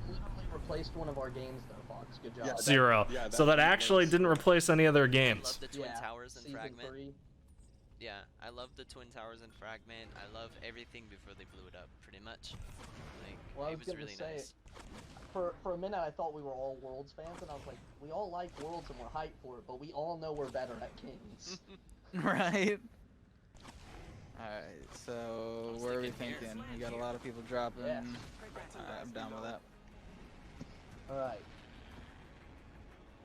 Literally replaced one of our games though, Fox. Good job. Yeah, 0. yeah, So that that actually was- didn't replace any of their I games. love the Twin Yeah, Towers and season Fragment. 3. Yeah, I love the Twin Towers and Fragment. I love everything before they blew it up, pretty much. Like, Well, I it was was gonna really say, nice. For a minute I thought we were all Worlds fans, and I was like, we all like Worlds and we're hyped for it, but we all know we're better at Kings. Right? Alright, so was what are we thinking here. thinking? We got a lot of people dropping. Yeah. Alright, I'm down with that. Alright.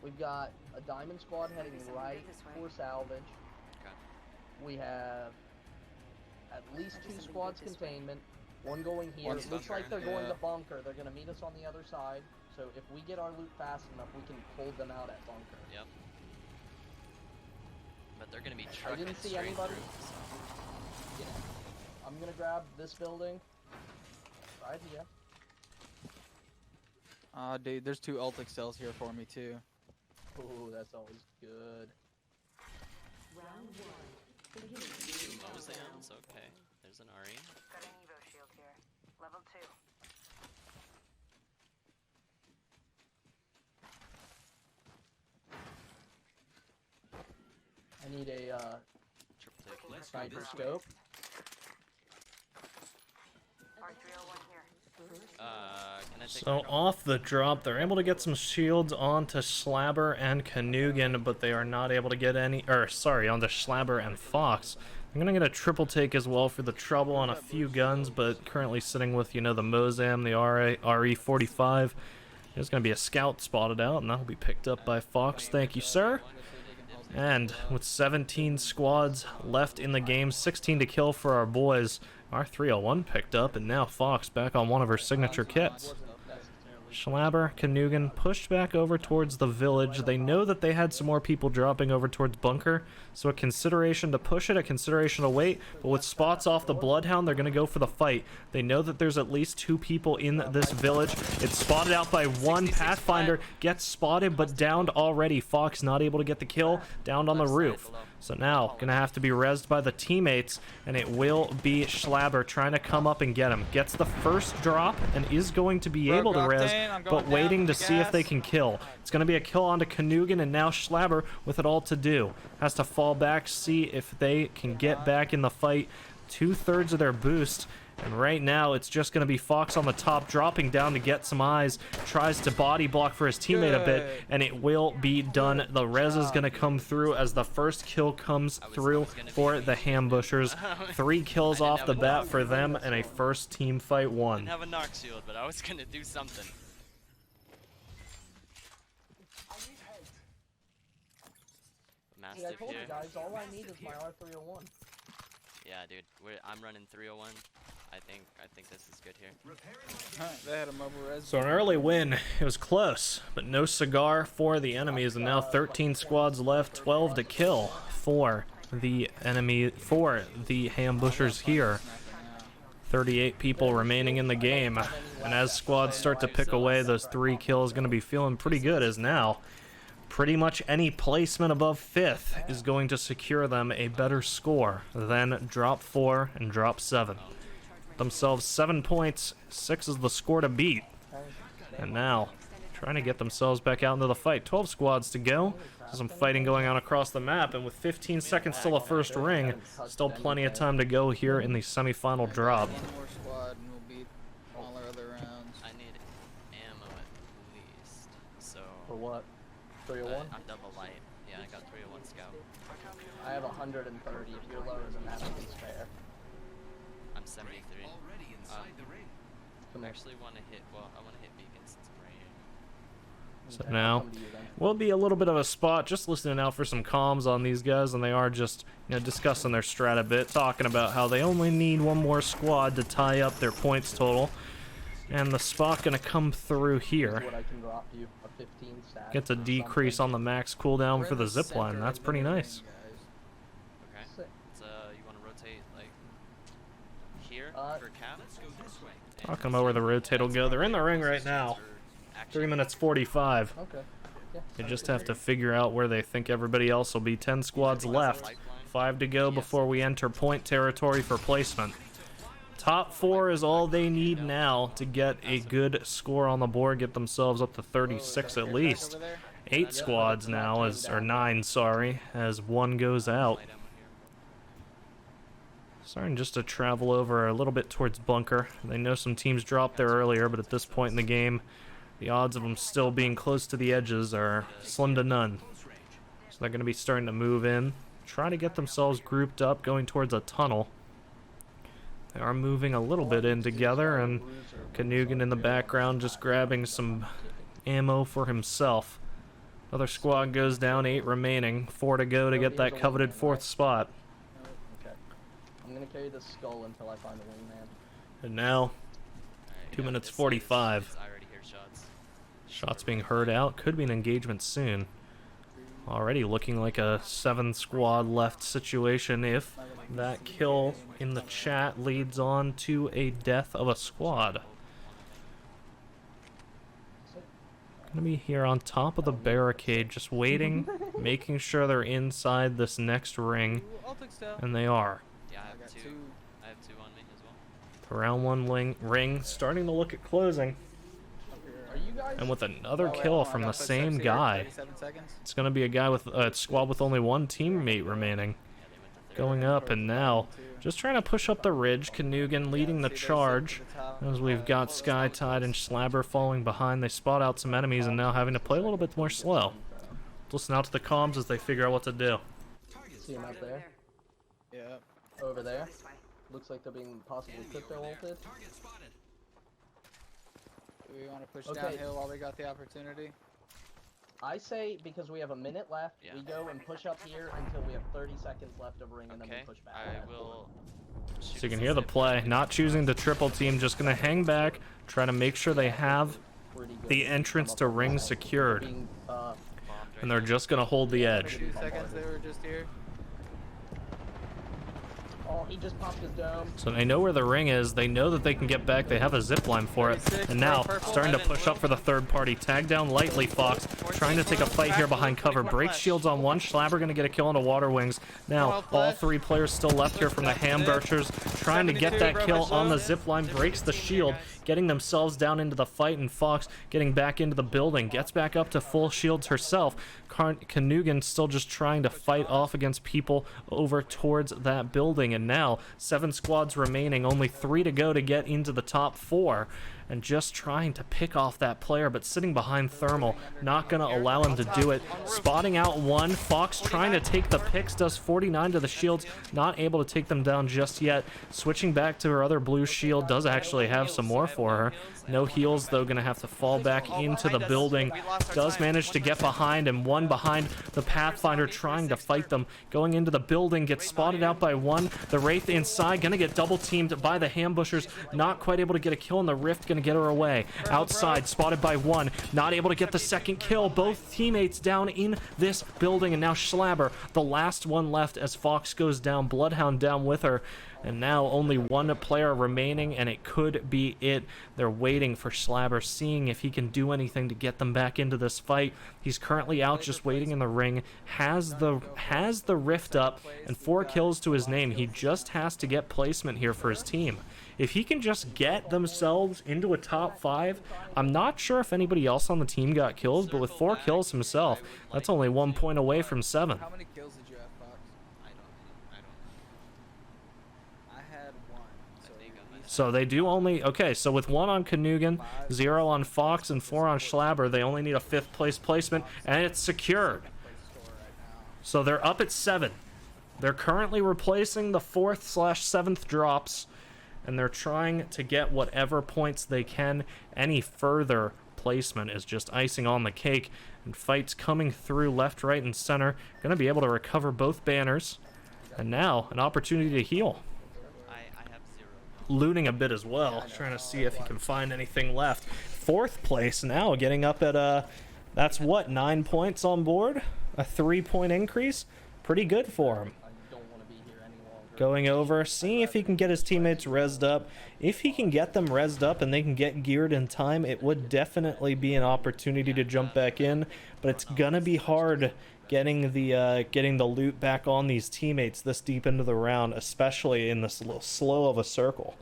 We've got a diamond squad heading right for salvage. Okay. We have at least 2 squads containment. One going here. One's Looks bunker. like they're going Yeah. to bunker. They're gonna meet us on the other side. So if we get our loot fast enough, we can pull them out at bunker. Yep. But they're gonna be I trucking didn't see straight anybody. through, so. Yeah. I'm gonna grab this building. Right here. Dude, there's 2 Ultic cells here for me too. Ooh, that's always good. Round 1. Beginning. Mosams, okay. There's an RE. Got an Evo shield here. Level 2. I need a Triple take. Let's go sniper this way. scope. R301 here. Can I take So off the drop, they're able to get some shields onto Slabber and Canugan, but they are not able to get any, or sorry, onto Slabber and Fox. I'm gonna get a triple take as well for the trouble on a few guns, but currently sitting with, you know, the Mosam, the RE45. There's gonna be a scout spotted out, and that'll be picked up by Fox. Thank you, sir. And with 17 squads left in the game, 16 to kill for our boys, our 301 picked up, and now Fox back on one of her signature kits. Schlabber, Canugan pushed back over towards the village. They know that they had some more people dropping over towards bunker, so a consideration to push it, a consideration to wait, but with spots off the Bloodhound, they're going to go for the fight. They know that there's at least 2 people in this village. It's spotted out by one. Pathfinder gets spotted, but downed already. Fox not able to get the kill, downed on the roof. So now, gonna have to be rezzed by the teammates, and it will be Schlabber trying to come up and get him. Gets the first drop, and is going to be able to res, but waiting to see if they can kill. It's gonna be a kill onto Canugan, and now Schlabber with it all to do. Has to fall back, see if they can get back in the fight. 2/3 of their boost. And right now, it's just going to be Fox on the top, dropping down to get some eyes. Tries to body block for his teammate a bit, and it will be done. The res is going to come through as the first kill comes through for the Hambushers. 3 kills off the bat for them, and a first team fight won. Didn't have a knock shield, but I was gonna do something. I need help. See, I Mastiff told you here. guys, all I need is my R301. Yeah, dude. I'm running 301. I think this is good here. They had a mobile res. So an early win. It was close, but no cigar for the enemies, and now 13 squads left, 12 to kill for the enemy, for the Hambushers here. 38 people remaining in the game, and as squads start to pick away, those 3 kills going to be feeling pretty good, as now pretty much any placement above 5th is going to secure them a better score than drop 4 and drop 7. Themselves 7 points, 6 is the score to beat, and now trying to get themselves back out into the fight. 12 squads to go. Some fighting going on across the map, and with 15 seconds till a first ring, still plenty of time to go here in the semi-final drop. One more squad and we'll beat all our other rounds. I need ammo at least. So For what? 301? I'm double light. Yeah, I got 301 scout. I have 130. If you're lower than that, I can spare. I'm 73. Already inside the ring. Come I here. actually want to hit. Well, I want to hit beacon since I'm right here. So Okay, I'll now come to you then. will be a little bit of a spot, just listening out for some comms on these guys, and they are just, you know, discussing their strat a bit, talking about how they only need 1 more squad to tie up their points total. And the spot gonna come through here. What I can drop you, a 15 stack. Gets a or decrease something. on the max cooldown for the zipline. That's pretty nice. Okay. Sick. So you want to rotate like here Uh, for cap? Let's go this way. Talking about where the rotate will go. They're in the ring right now. 3 minutes 45. Okay. Yeah. They just have to figure out where they think everybody else will be. 10 squads left. 5 to go before we enter point territory for placement. Top 4 is all they need now to get a good score on the board, get themselves up to 36 at least. 8 squads now, or 9, sorry, as 1 goes out. Starting just to travel over a little bit towards bunker. They know some teams dropped there earlier, but at this point in the game, the odds of them still being close to the edges are slim to none. So they're going to be starting to move in, trying to get themselves grouped up, going towards a tunnel. They are moving a little bit in together, and Canugan in the background just grabbing some ammo for himself. Another squad goes down, 8 remaining, 4 to go to get that coveted 4th spot. Okay. I'm gonna carry the skull until I find a wingman. And now, 2 minutes 45. I already hear shots. Shots being heard out. Could be an engagement soon. Already looking like a 7 squad left situation if that kill in the chat leads on to a death of a squad. Gonna be here on top of the barricade, just waiting, making sure they're inside this next ring, Ooh, Ultic still. and they are. Yeah, I I have got two. two. I have two on me as well. Round one ring, starting to look at closing. Up here. Are you guys? And with another Oh, wait, kill hold on, I from got the footsteps same here. guy. 37 seconds. It's gonna be a guy with a squad with only one teammate remaining. Yeah, they went to third. Going up, and now just trying to push up the ridge. Canugan leading the See, they're charge. sitting to the top. As we've got Skytide and Slabber falling behind, they spot out some enemies and now having to play a little bit more slow. Listen out to the comms as they figure out what to do. See him up there? Yeah. Over there? This way. Looks like they're being possibly crypto ulted. Target spotted. Do we want to push Okay. downhill while we got the opportunity? I say because we have a minute left, Yeah. we go and push up here until we have 30 seconds left of ring, and then Okay, we push back. I will. So you can hear the play. Not choosing the triple team, just going to hang back, try to make sure they have Pretty good. the entrance to ring secured. Being, Bombed right And they're now. just going to hold the edge. 2 seconds they were just here. oh, he just popped his dome. So they know where the ring is. They know that they can get back. They have a zip line for it. 36, And now purple. starting to push up for the third party. Tag down lightly, Fox. Trying to take a fight here behind cover. Breaks shields on one. Schlabber going to get a kill on the Water Wings. Now all three players still left here from the Hambushers. Trying to get that kill on the zip line. Breaks the shield. Getting themselves down into the fight. And Fox getting back into the building. Gets back up to full shields herself. Canugan still just trying to fight off against people over towards that building. And now 7 squads remaining, only 3 to go to get into the top 4, and just trying to pick off that player, but sitting behind Thermal, not going to allow him to do it. Spotting out one, Fox trying to take the picks, does 49 to the shields, not able to take them down just yet. Switching back to her other blue shield, does actually have some more for her. No heals, though, going to have to fall back into the building. Does manage to get behind, and one behind the Pathfinder trying to fight them. Going into the building, gets spotted out by one. The Wraith inside, going to get double teamed by the Hambushers. Not quite able to get a kill on the Rift, going to get her away. Outside, spotted by one. Not able to get the second kill. Both teammates down in this building, and now Schlabber, the last one left as Fox goes down. Bloodhound down with her. And now only one player remaining, and it could be it. They're waiting for Schlabber, seeing if he can do anything to get them back into this fight. He's currently out just waiting in the ring, has the rift up, and 4 kills to his name. He just has to get placement here for his team. If he can just get themselves into a top 5, I'm not sure if anybody else on the team got kills, but with 4 kills himself, that's only 1 point away from 7. How many kills did you have, Fox? I had 1. So So they do only... Okay, so with 1 on Canugan, 0 on Fox, and 4 on Schlabber, they only need a 5th place placement, and it's secured. So they're up at 7. They're currently replacing the 4th/7th drops, and they're trying to get whatever points they can. Any further placement is just icing on the cake, and fights coming through left, right, and center. Going to be able to recover both banners, and now an opportunity to heal. I have 0. Looting a bit as well, trying to see if he can find anything left. 4th place now, getting up at that's what, 9 points on board, a 3-point increase. Pretty good for him. Going over, seeing if he can get his teammates rezzed up. If he can get them rezzed up and they can get geared in time, it would definitely be an opportunity to jump back in. But it's gonna be hard getting the loot back on these teammates this deep into the round, especially in this little slow of a circle.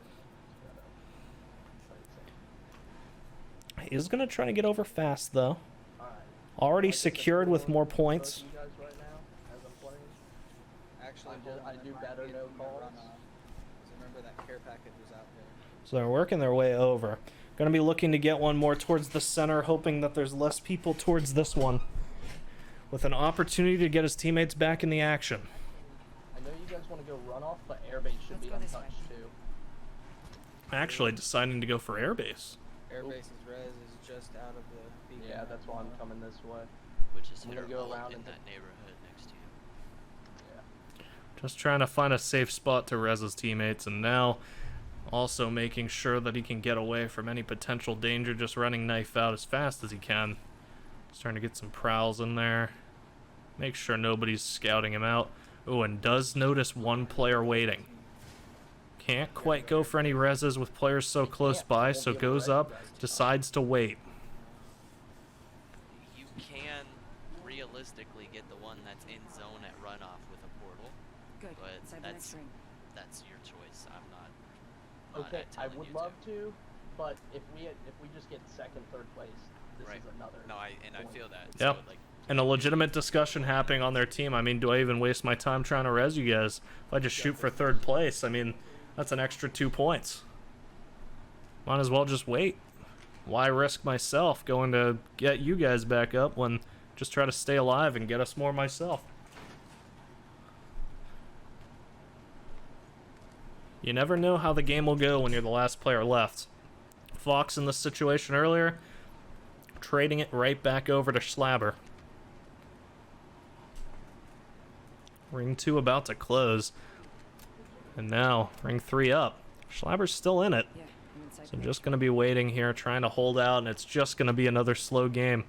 He is gonna try to get over fast though. Already secured with more points. Actually, I do better no calls. Remember that care package was out there. So they're working their way over. Gonna be looking to get one more towards the center, hoping that there's less people towards this one. With an opportunity to get his teammates back in the action. I know you guys want to go runoff, but airbase should be untouched too. Actually deciding to go for airbase. Airbase's res is just out of the beacon. Yeah, that's why I'm coming this way. Which is I'm gonna hit go all around in and that neighborhood next to you. Just trying to find a safe spot to res his teammates, and now also making sure that he can get away from any potential danger, just running knife out as fast as he can. Starting to get some prowls in there. Make sure nobody's scouting him out. Oh, and does notice one player waiting. Can't quite go for any reses with players so close by, so goes up, decides to wait. realistically get the one that's in zone at runoff with a portal. Good. But Inside the next ring. that's your choice. I'm not. Okay, I telling would you love to, but if we just get second, third place, this Right. is another. No, I point. feel that. Yep. So, like, And a legitimate discussion happening on their team. I mean, do I even waste my time trying to res you guys? If I just shoot for third place, I mean, that's an extra 2 points. Might as well just wait. Why risk myself going to get you guys back up when just try to stay alive and get us more myself? You never know how the game will go when you're the last player left. Fox in this situation earlier, trading it right back over to Schlabber. Ring 2 about to close. And now, ring 3 up. Schlabber's still in it. Yeah, I'm inside So I'm the just going to be waiting here, trying to hold out, and it's just going to be another slow game.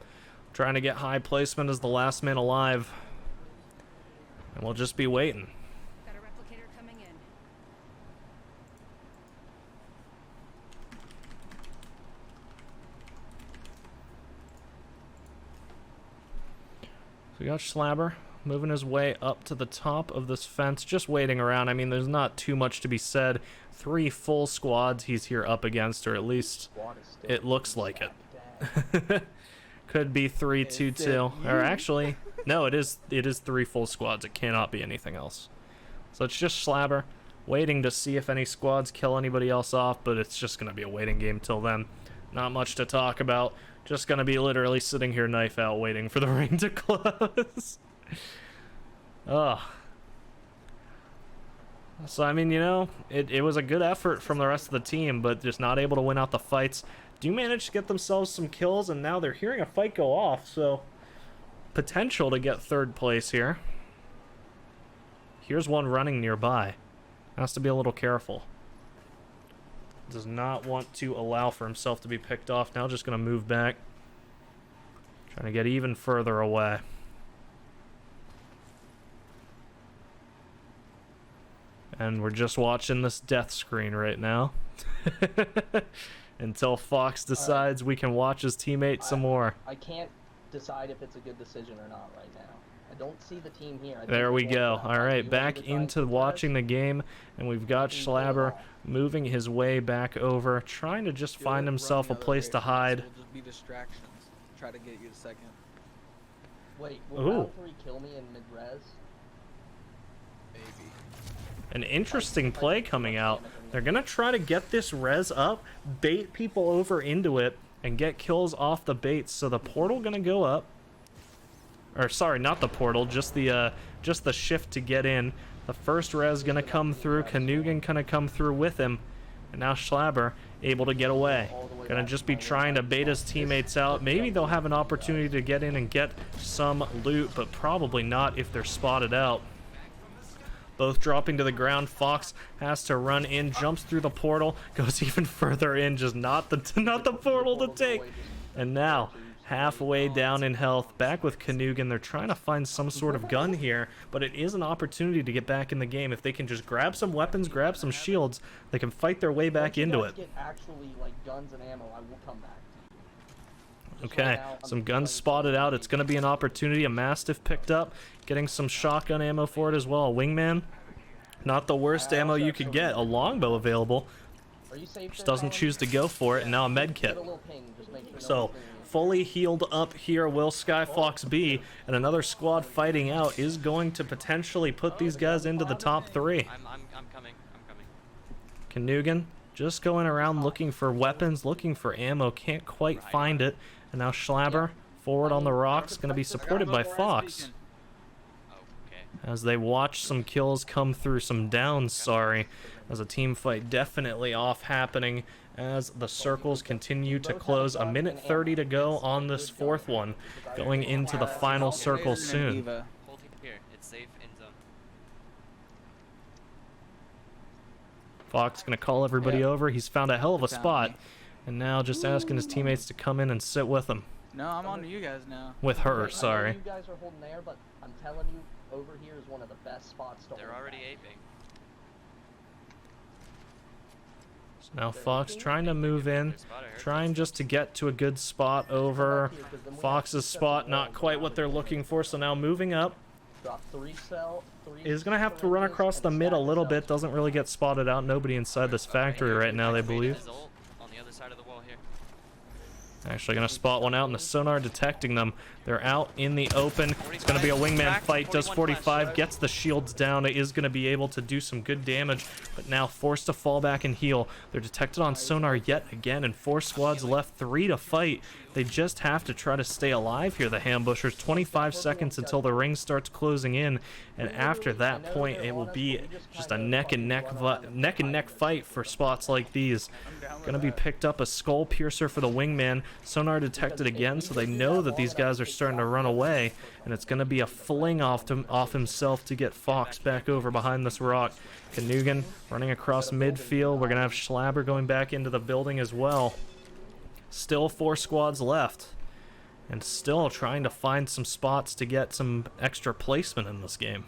Trying to get high placement as the last man alive. And we'll just be waiting. Got a replicator coming in. So we got Schlabber moving his way up to the top of this fence, just waiting around. I mean, there's not too much to be said. 3 full squads he's here up against, or at least Squad is still it looks like it. stacked. Could be 3-2-2, or actually, no, it is 3 full squads. It cannot be anything else. So it's just Schlabber waiting to see if any squads kill anybody else off, but it's just gonna be a waiting game till then. Not much to talk about. Just gonna be literally sitting here knife out waiting for the ring to close. Ugh. So I mean, you know, it was a good effort from the rest of the team, but just not able to win out the fights. Do manage to get themselves some kills, and now they're hearing a fight go off, so potential to get third place here. Here's one running nearby. Has to be a little careful. Does not want to allow for himself to be picked off. Now just going to move back. Trying to get even further away. And we're just watching this death screen right now. Until Fox decides we can watch his teammate some more. I can't decide if it's a good decision or not right now. I don't see the team here. I think There we we're go. going All down. Do right, you wanna back decide into who watching the does? game, and we've got Who's Schlabber going moving his way back over, trying to just Do find it, himself a run the other place way, to so hide. We'll just be distractions. Try to get you to second. Wait, will Ooh. round 3 kill me in mid-res? Maybe. An interesting play coming out. They're going to try to get this res up, bait people over into it, and get kills off the baits. So the portal going to go up. Or sorry, not the portal, just the shift to get in. The first res going to come through. Kanugan going to come through with him. And now Schlabber able to get away. Gonna just be trying to bait his teammates out. Maybe they'll have an opportunity to get in and get some loot, but probably not if they're spotted out. Both dropping to the ground. Fox has to run in, jumps through the portal, goes even further in, just not the portal to take. And now, halfway down in health, back with Kanugan. They're trying to find some sort of gun here, but it is an opportunity to get back in the game. If they can just grab some weapons, grab some shields, they can fight their way back Once you into guys it. Get actually like guns and ammo, I will come back to you. Just Okay, right now, I'm some just guns playing spotted some out. It's going to be an opportunity. A Mastiff picked up, getting some shotgun ammo for it as well. Wingman, not the worst ammo you could get. A longbow available. Are you safe Just there, doesn't Colin? choose to go for it, and now a med Get kit. a little ping, just make sure no So, one's hitting you. fully healed up here will Skyfox be, and another squad fighting out is going to potentially put these guys into the top 3. I'm coming. I'm coming. Kanugan just going around looking for weapons, looking for ammo, can't quite find it. And now Schlabber, forward on the rocks, going to be supported by Fox. Okay. As they watch some kills come through, some downs, sorry, as a team fight definitely off happening as the circles continue to close. A minute 30 to go on this 4th one, going into the final circle soon. Hold here. It's safe in zone. Fox going to call everybody over. He's found a hell of a spot, and now just asking his teammates to come in and sit with him. No, I'm on to you guys now. With her, I know sorry. you guys are holding there, but I'm telling you, over here is one of the best spots to They're hold already back. aping. So now Fox trying to move in, trying just to get to a good spot over Fox's spot. Not quite what they're looking for. So now moving up. Drop 3 cell. 3 Is going to have to run across the mid a little bit. Doesn't really get spotted out. Nobody inside this factory right now, they believe. On the other side of the wall here. Actually going to spot one out, and the sonar detecting them. They're out in the open. It's going to be a wingman fight. Does 45, gets the shields down. It is going to be able to do some good damage, but now forced to fall back and heal. They're detected on sonar yet again, and 4 squads left, 3 to fight. They just have to try to stay alive here, the Hambushers. 25 seconds until the ring starts closing in, and after that point, it will be just a neck and neck fight for spots like these. Going to be picked up a skull piercer for the wingman. Sonar detected again, so they know that these guys are starting to run away, and it's going to be a fling off himself to get Fox back over behind this rock. Kanugan running across midfield. We're going to have Schlabber going back into the building as well. Still 4 squads left, and still trying to find some spots to get some extra placement in this game.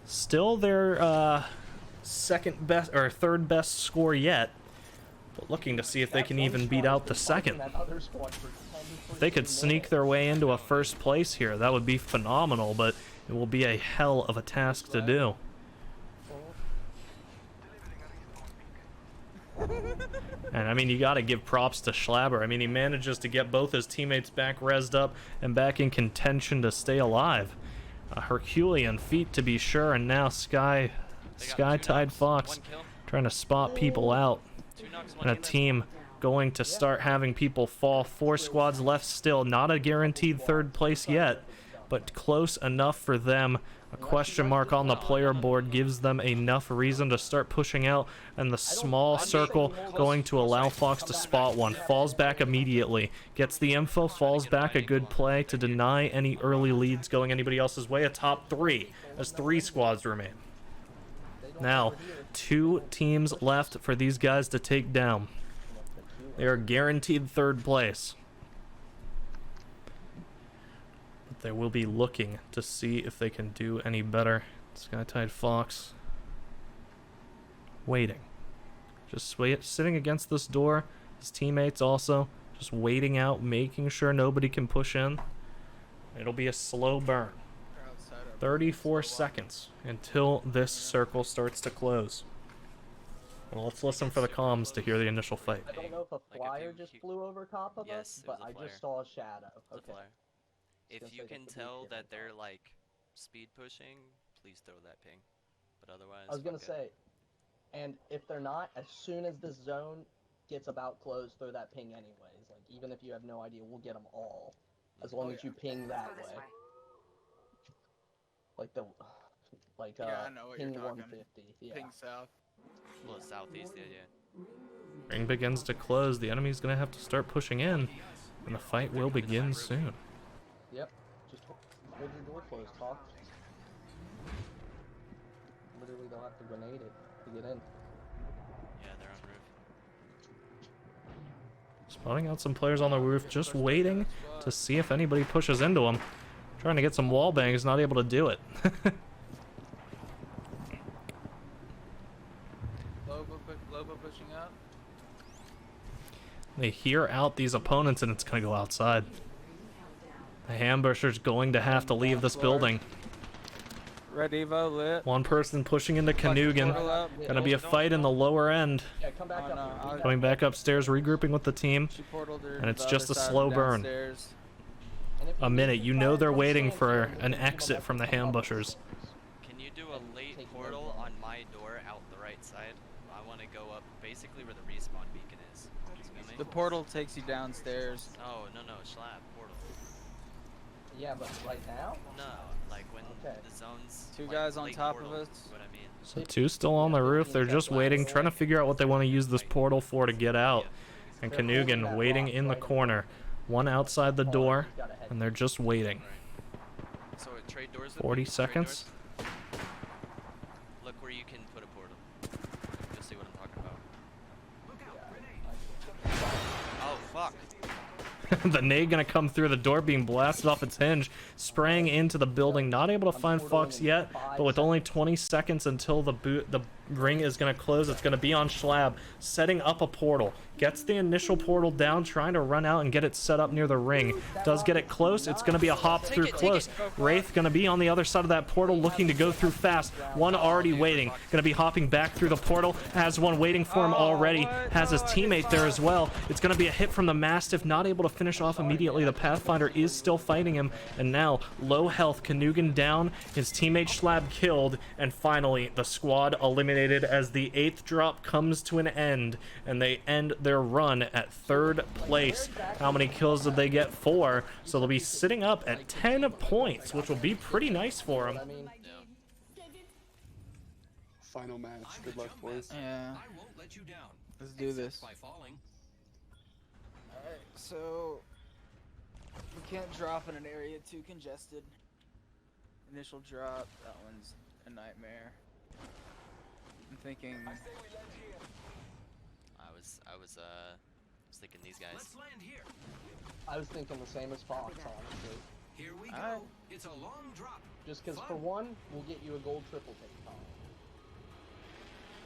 Still their second best or third best score yet, but looking to see if they can even beat out the second. If they could sneak their way into a first place here, that would be phenomenal, but it will be a hell of a task to do. And I mean, you got to give props to Schlabber. I mean, he manages to get both his teammates back rezzed up and back in contention to stay alive. A Herculean feat to be sure, and now Sky Tide Fox trying to spot people out. And a team going to start having people fall. 4 squads left still. Not a guaranteed third place yet, but close enough for them. A question mark on the player board gives them enough reason to start pushing out, and the small circle going to allow Fox to spot one. Falls back immediately. Gets the info, falls back, a good play to deny any early leads going anybody else's way. A top 3 as 3 squads remain. Now, 2 teams left for these guys to take down. They are guaranteed third place. But they will be looking to see if they can do any better. Skytide Fox waiting. Just sitting against this door. His teammates also just waiting out, making sure nobody can push in. It'll be a slow burn. 34 seconds until this circle starts to close. Well, let's listen for the comms to hear the initial fight. I don't know if a flyer just flew over top of us, but I just saw a shadow. Okay. If you can tell that they're like speed pushing, please throw that ping. But otherwise, I was gonna say, and if they're not, as soon as this zone gets about closed, throw that ping anyways. Like, even if you have no idea, we'll get them all. As long as you ping that way. Like I know what ping you're talking. 150. Yeah. Ping south. well, southeast, yeah. Ring begins to close. The enemy's gonna have to start pushing in, and the fight will begin soon. Yep. Just hold your door closed, Talk. Literally, they'll have to grenade it to get in. Yeah, they're on roof. Spotting out some players on the roof, just waiting to see if anybody pushes into them. Trying to get some wall bangs, not able to do it. Lobo pushing up. They hear out these opponents, and it's going to go outside. The Hambushers going to have to leave this building. Red Evo lit. One person pushing into Kanugan. Gonna be a fight in the lower end. Yeah, come back up here. Going back upstairs, regrouping with the team. And it's just a slow burn. A minute. You know they're waiting for an exit from the Hambushers. Can you do a late portal on my door out the right side? I want to go up basically where the respawn beacon is. The portal takes you downstairs. Oh, no, Schlab, portal. Yeah, but right now? No, like when the zone's 2 like, guys on late top portal, of us. What I mean. So 2 still on the roof. They're just waiting, trying to figure out what they want to use this portal for to get out. And Kanugan waiting in the corner. One outside the door, and they're just waiting. So trade doors. 40 seconds. Look where you can put a portal. You'll see what I'm talking about. Oh fuck. The nade gonna come through, the door being blasted off its hinge, spraying into the building. Not able to find Fox yet, but with only 20 seconds until the ring is going to close. It's going to be on Schlab, setting up a portal. Gets the initial portal down, trying to run out and get it set up near the ring. Does get it close. It's going to be a hop through close. Wraith going to be on the other side of that portal, looking to go through fast. One already waiting. Going to be hopping back through the portal. Has one waiting for him already. Has his teammate there as well. It's going to be a hit from the Mastiff, not able to finish off immediately. The Pathfinder is still fighting him. And now, low health, Kanugan down, his teammate Schlab killed, and finally, the squad eliminated as the 8th drop comes to an end, and they end their run at 3rd place. How many kills did they get? 4. So they'll be sitting up at 10 points, which will be pretty nice for them. Final match. Good luck, boys. Yeah. I won't let you down. Let's do this. By falling. Alright, so we can't drop in an area too congested. Initial drop, that one's a nightmare. I'm thinking I was thinking these guys. Let's land here. I was thinking the same as Fox, honestly. Here we go. Alright. It's a long drop. Just because for one, we'll get you a gold triple take off.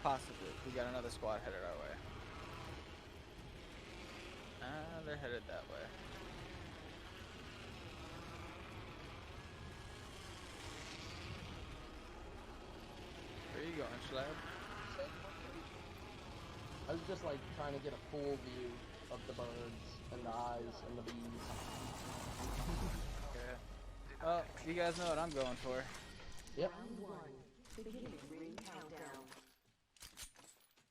possibly. We got another squad headed our way. They're headed that way. Where are you going, Schlab? I was just like trying to get a full view of the birds and the eyes and the bees. Okay. Well, you guys know what I'm going for. Yep.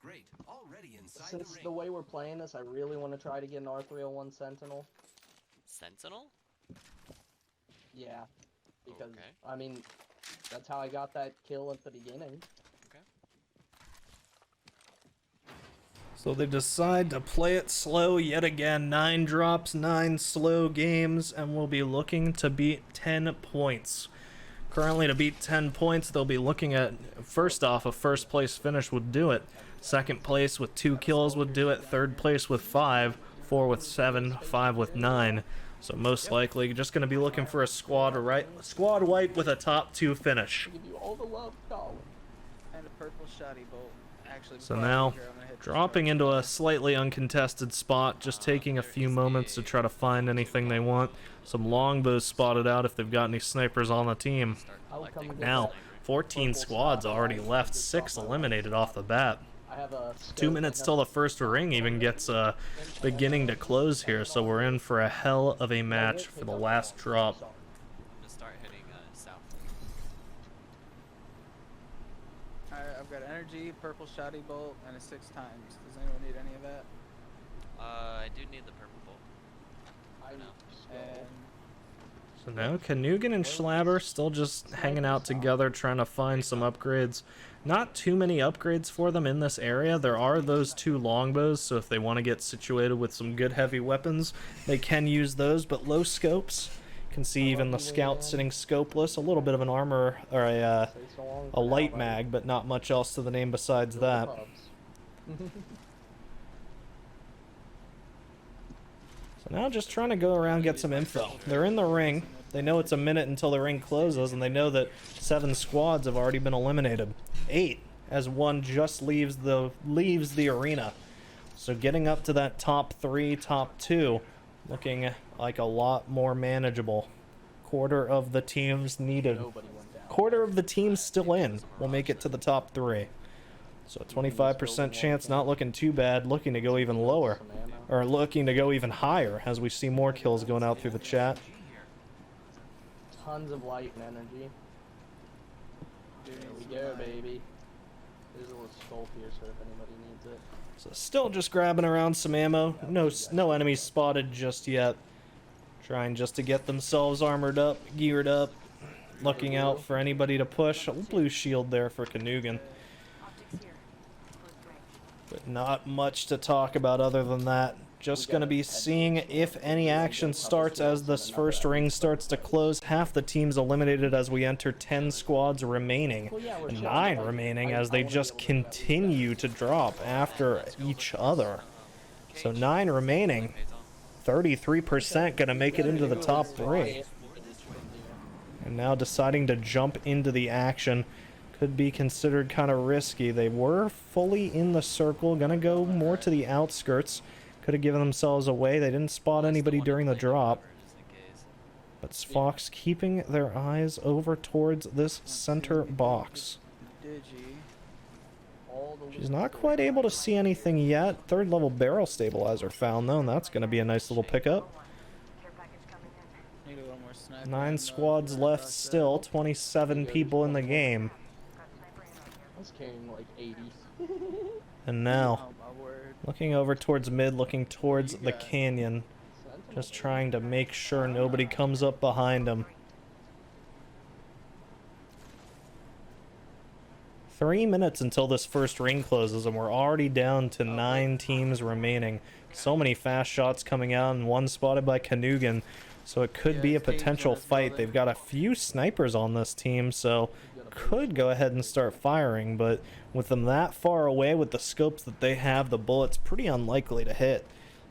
Great. Already inside Since the ring. the way we're playing this, I really want to try to get an R301 Sentinel. Sentinel? Yeah. Because, Okay. I mean, that's how I got that kill at the beginning. So they decide to play it slow yet again. 9 drops, 9 slow games, and we'll be looking to beat 10 points. Currently, to beat 10 points, they'll be looking at, first off, a first place finish would do it. Second place with 2 kills would do it. Third place with 5. 4 with 7. 5 with 9. So most likely, just going to be looking for a squad wipe with a top 2 finish. Give you all the love, Colin. And a purple shoddy bolt. Actually, So before I now, leave here, I'm gonna hit this dropping truck. into a slightly uncontested spot, just taking a few moments to try to find anything they want. Some longbows spotted out if they've got any snipers on the team. I'll come get Now, that 14 purple squads spot. already left, 6 eliminated off the bat. I have a 2 minutes till the first ring even gets beginning to close here, so we're in for a hell of a match for the last drop. I'm gonna start heading south. Alright, I've got energy, purple shoddy bolt, and a 6 times. Does anyone need any of that? I do need the purple bolt. I No. And So now Kanugan and Schlabber still just hanging out together, trying to find some upgrades. Not too many upgrades for them in this area. There are those 2 longbows, so if they want to get situated with some good heavy weapons, they can use those, but low scopes. You can see even the scout sitting scopeless. A little bit of an armor, or a light mag, but not much else to the name besides that. So now just trying to go around, get some info. They're in the ring. They know it's a minute until the ring closes, and they know that 7 squads have already been eliminated. 8, as one just leaves the arena. So getting up to that top 3, top 2, looking like a lot more manageable. Quarter of the teams needed. Nobody went down. Quarter of the teams still in will make it to the top 3. So 25% chance, not looking too bad. Looking to go even lower. Or looking to go even higher as we see more kills going out through the chat. Tons of light and energy. Here we go, baby. There's a little skull piercer if anybody needs it. So still just grabbing around some ammo. No enemies spotted just yet. Trying just to get themselves armored up, geared up. Looking out for anybody to push. A blue shield there for Kanugan. But not much to talk about other than that. Just going to be seeing if any action starts as this first ring starts to close. Half the team's eliminated as we enter 10 squads remaining. And 9 remaining as they just continue to drop after each other. So 9 remaining. 33% going to make it into the top 3. And now deciding to jump into the action. could be considered kind of risky. They were fully in the circle, gonna go more to the outskirts. Could have given themselves away. They didn't spot anybody during the drop. But Fox keeping their eyes over towards this center box. She's not quite able to see anything yet. Third level barrel stabilizer found though, and that's going to be a nice little pickup. Care package coming in. Need a little more sniper 9 ammo squads for left us, still, 27 people in the game. Got sniper ammo here. I was carrying like 80. And now, Oh my word. looking over towards mid, looking towards the got? canyon. Sentinel. Just trying to make sure nobody comes up behind him. 3 minutes until this first ring closes, and we're already down to 9 teams remaining. So many fast shots coming out, and one spotted by Kanugan. So it could Yeah, be a his team's potential on his fight. building. They've got a few snipers on this team, so could go ahead and start firing. But with them that far away, with the scopes that they have, the bullets pretty unlikely to hit.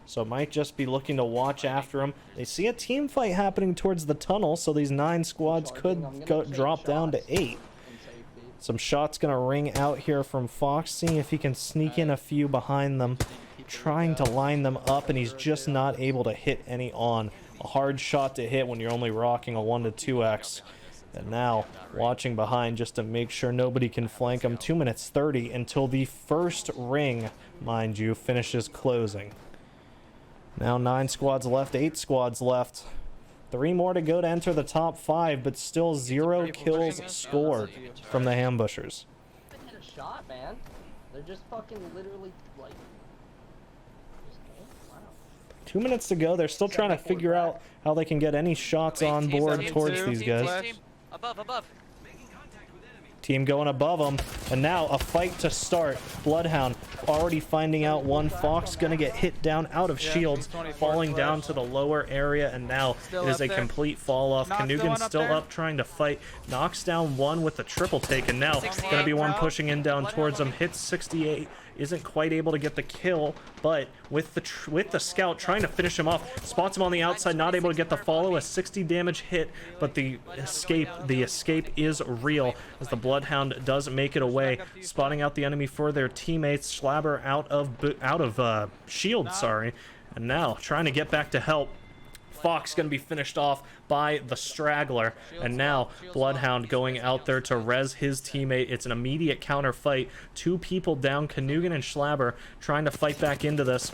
So might just be looking to watch after them. They see a team fight happening towards the tunnel, so these 9 squads could go drop down to 8. Some shots gonna ring out here from Fox, seeing if he can sneak in a few behind them, trying to line them up, and he's just not able to hit any on. A hard shot to hit when you're only rocking a 1 to 2x. And now, watching behind just to make sure nobody can flank him. 2 minutes 30 until the first ring, mind you, finishes closing. Now 9 squads left, 8 squads left. 3 more to go to enter the top 5, but still 0 kills scored from the Hambushers. Hit a shot, man. They're just fucking literally like. Just can't. Wow. 2 minutes to go. They're still trying to figure out how they can get any shots on board towards these guys. Above, above. Team going above them, and now a fight to start. Bloodhound already finding out one. Fox gonna get hit down out of shields, falling down to the lower area, and now Still it is up a there. complete fall off. Knocked Kanugan one up still there. up trying to fight, knocks down one with the triple take, and now 68. gonna be one Out. pushing in down towards him. Hits 68, isn't quite able to get the kill, but with the scout trying to finish him off, spots him on the outside, not able to get the follow. A 60 damage hit, but the escape is real as the Bloodhound does make it away, spotting out the enemy for their teammates. Schlabber out of shield, sorry, and now trying to get back to help. Fox going to be finished off by the straggler, and now Bloodhound going out there to res his teammate. It's an immediate counter fight. 2 people down, Kanugan and Schlabber trying to fight back into this.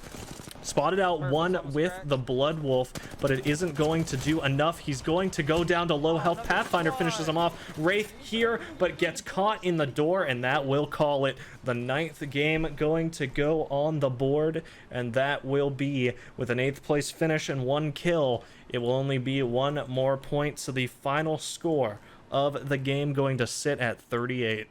Spotted out one with the Blood Wolf, but it isn't going to do enough. He's going to go down to low health. Pathfinder finishes him off. Wraith here, but gets caught in the door, and that will call it. The 9th game going to go on the board, and that will be with an 8th place finish and 1 kill. It will only be 1 more point, so the final score of the game going to sit at 38.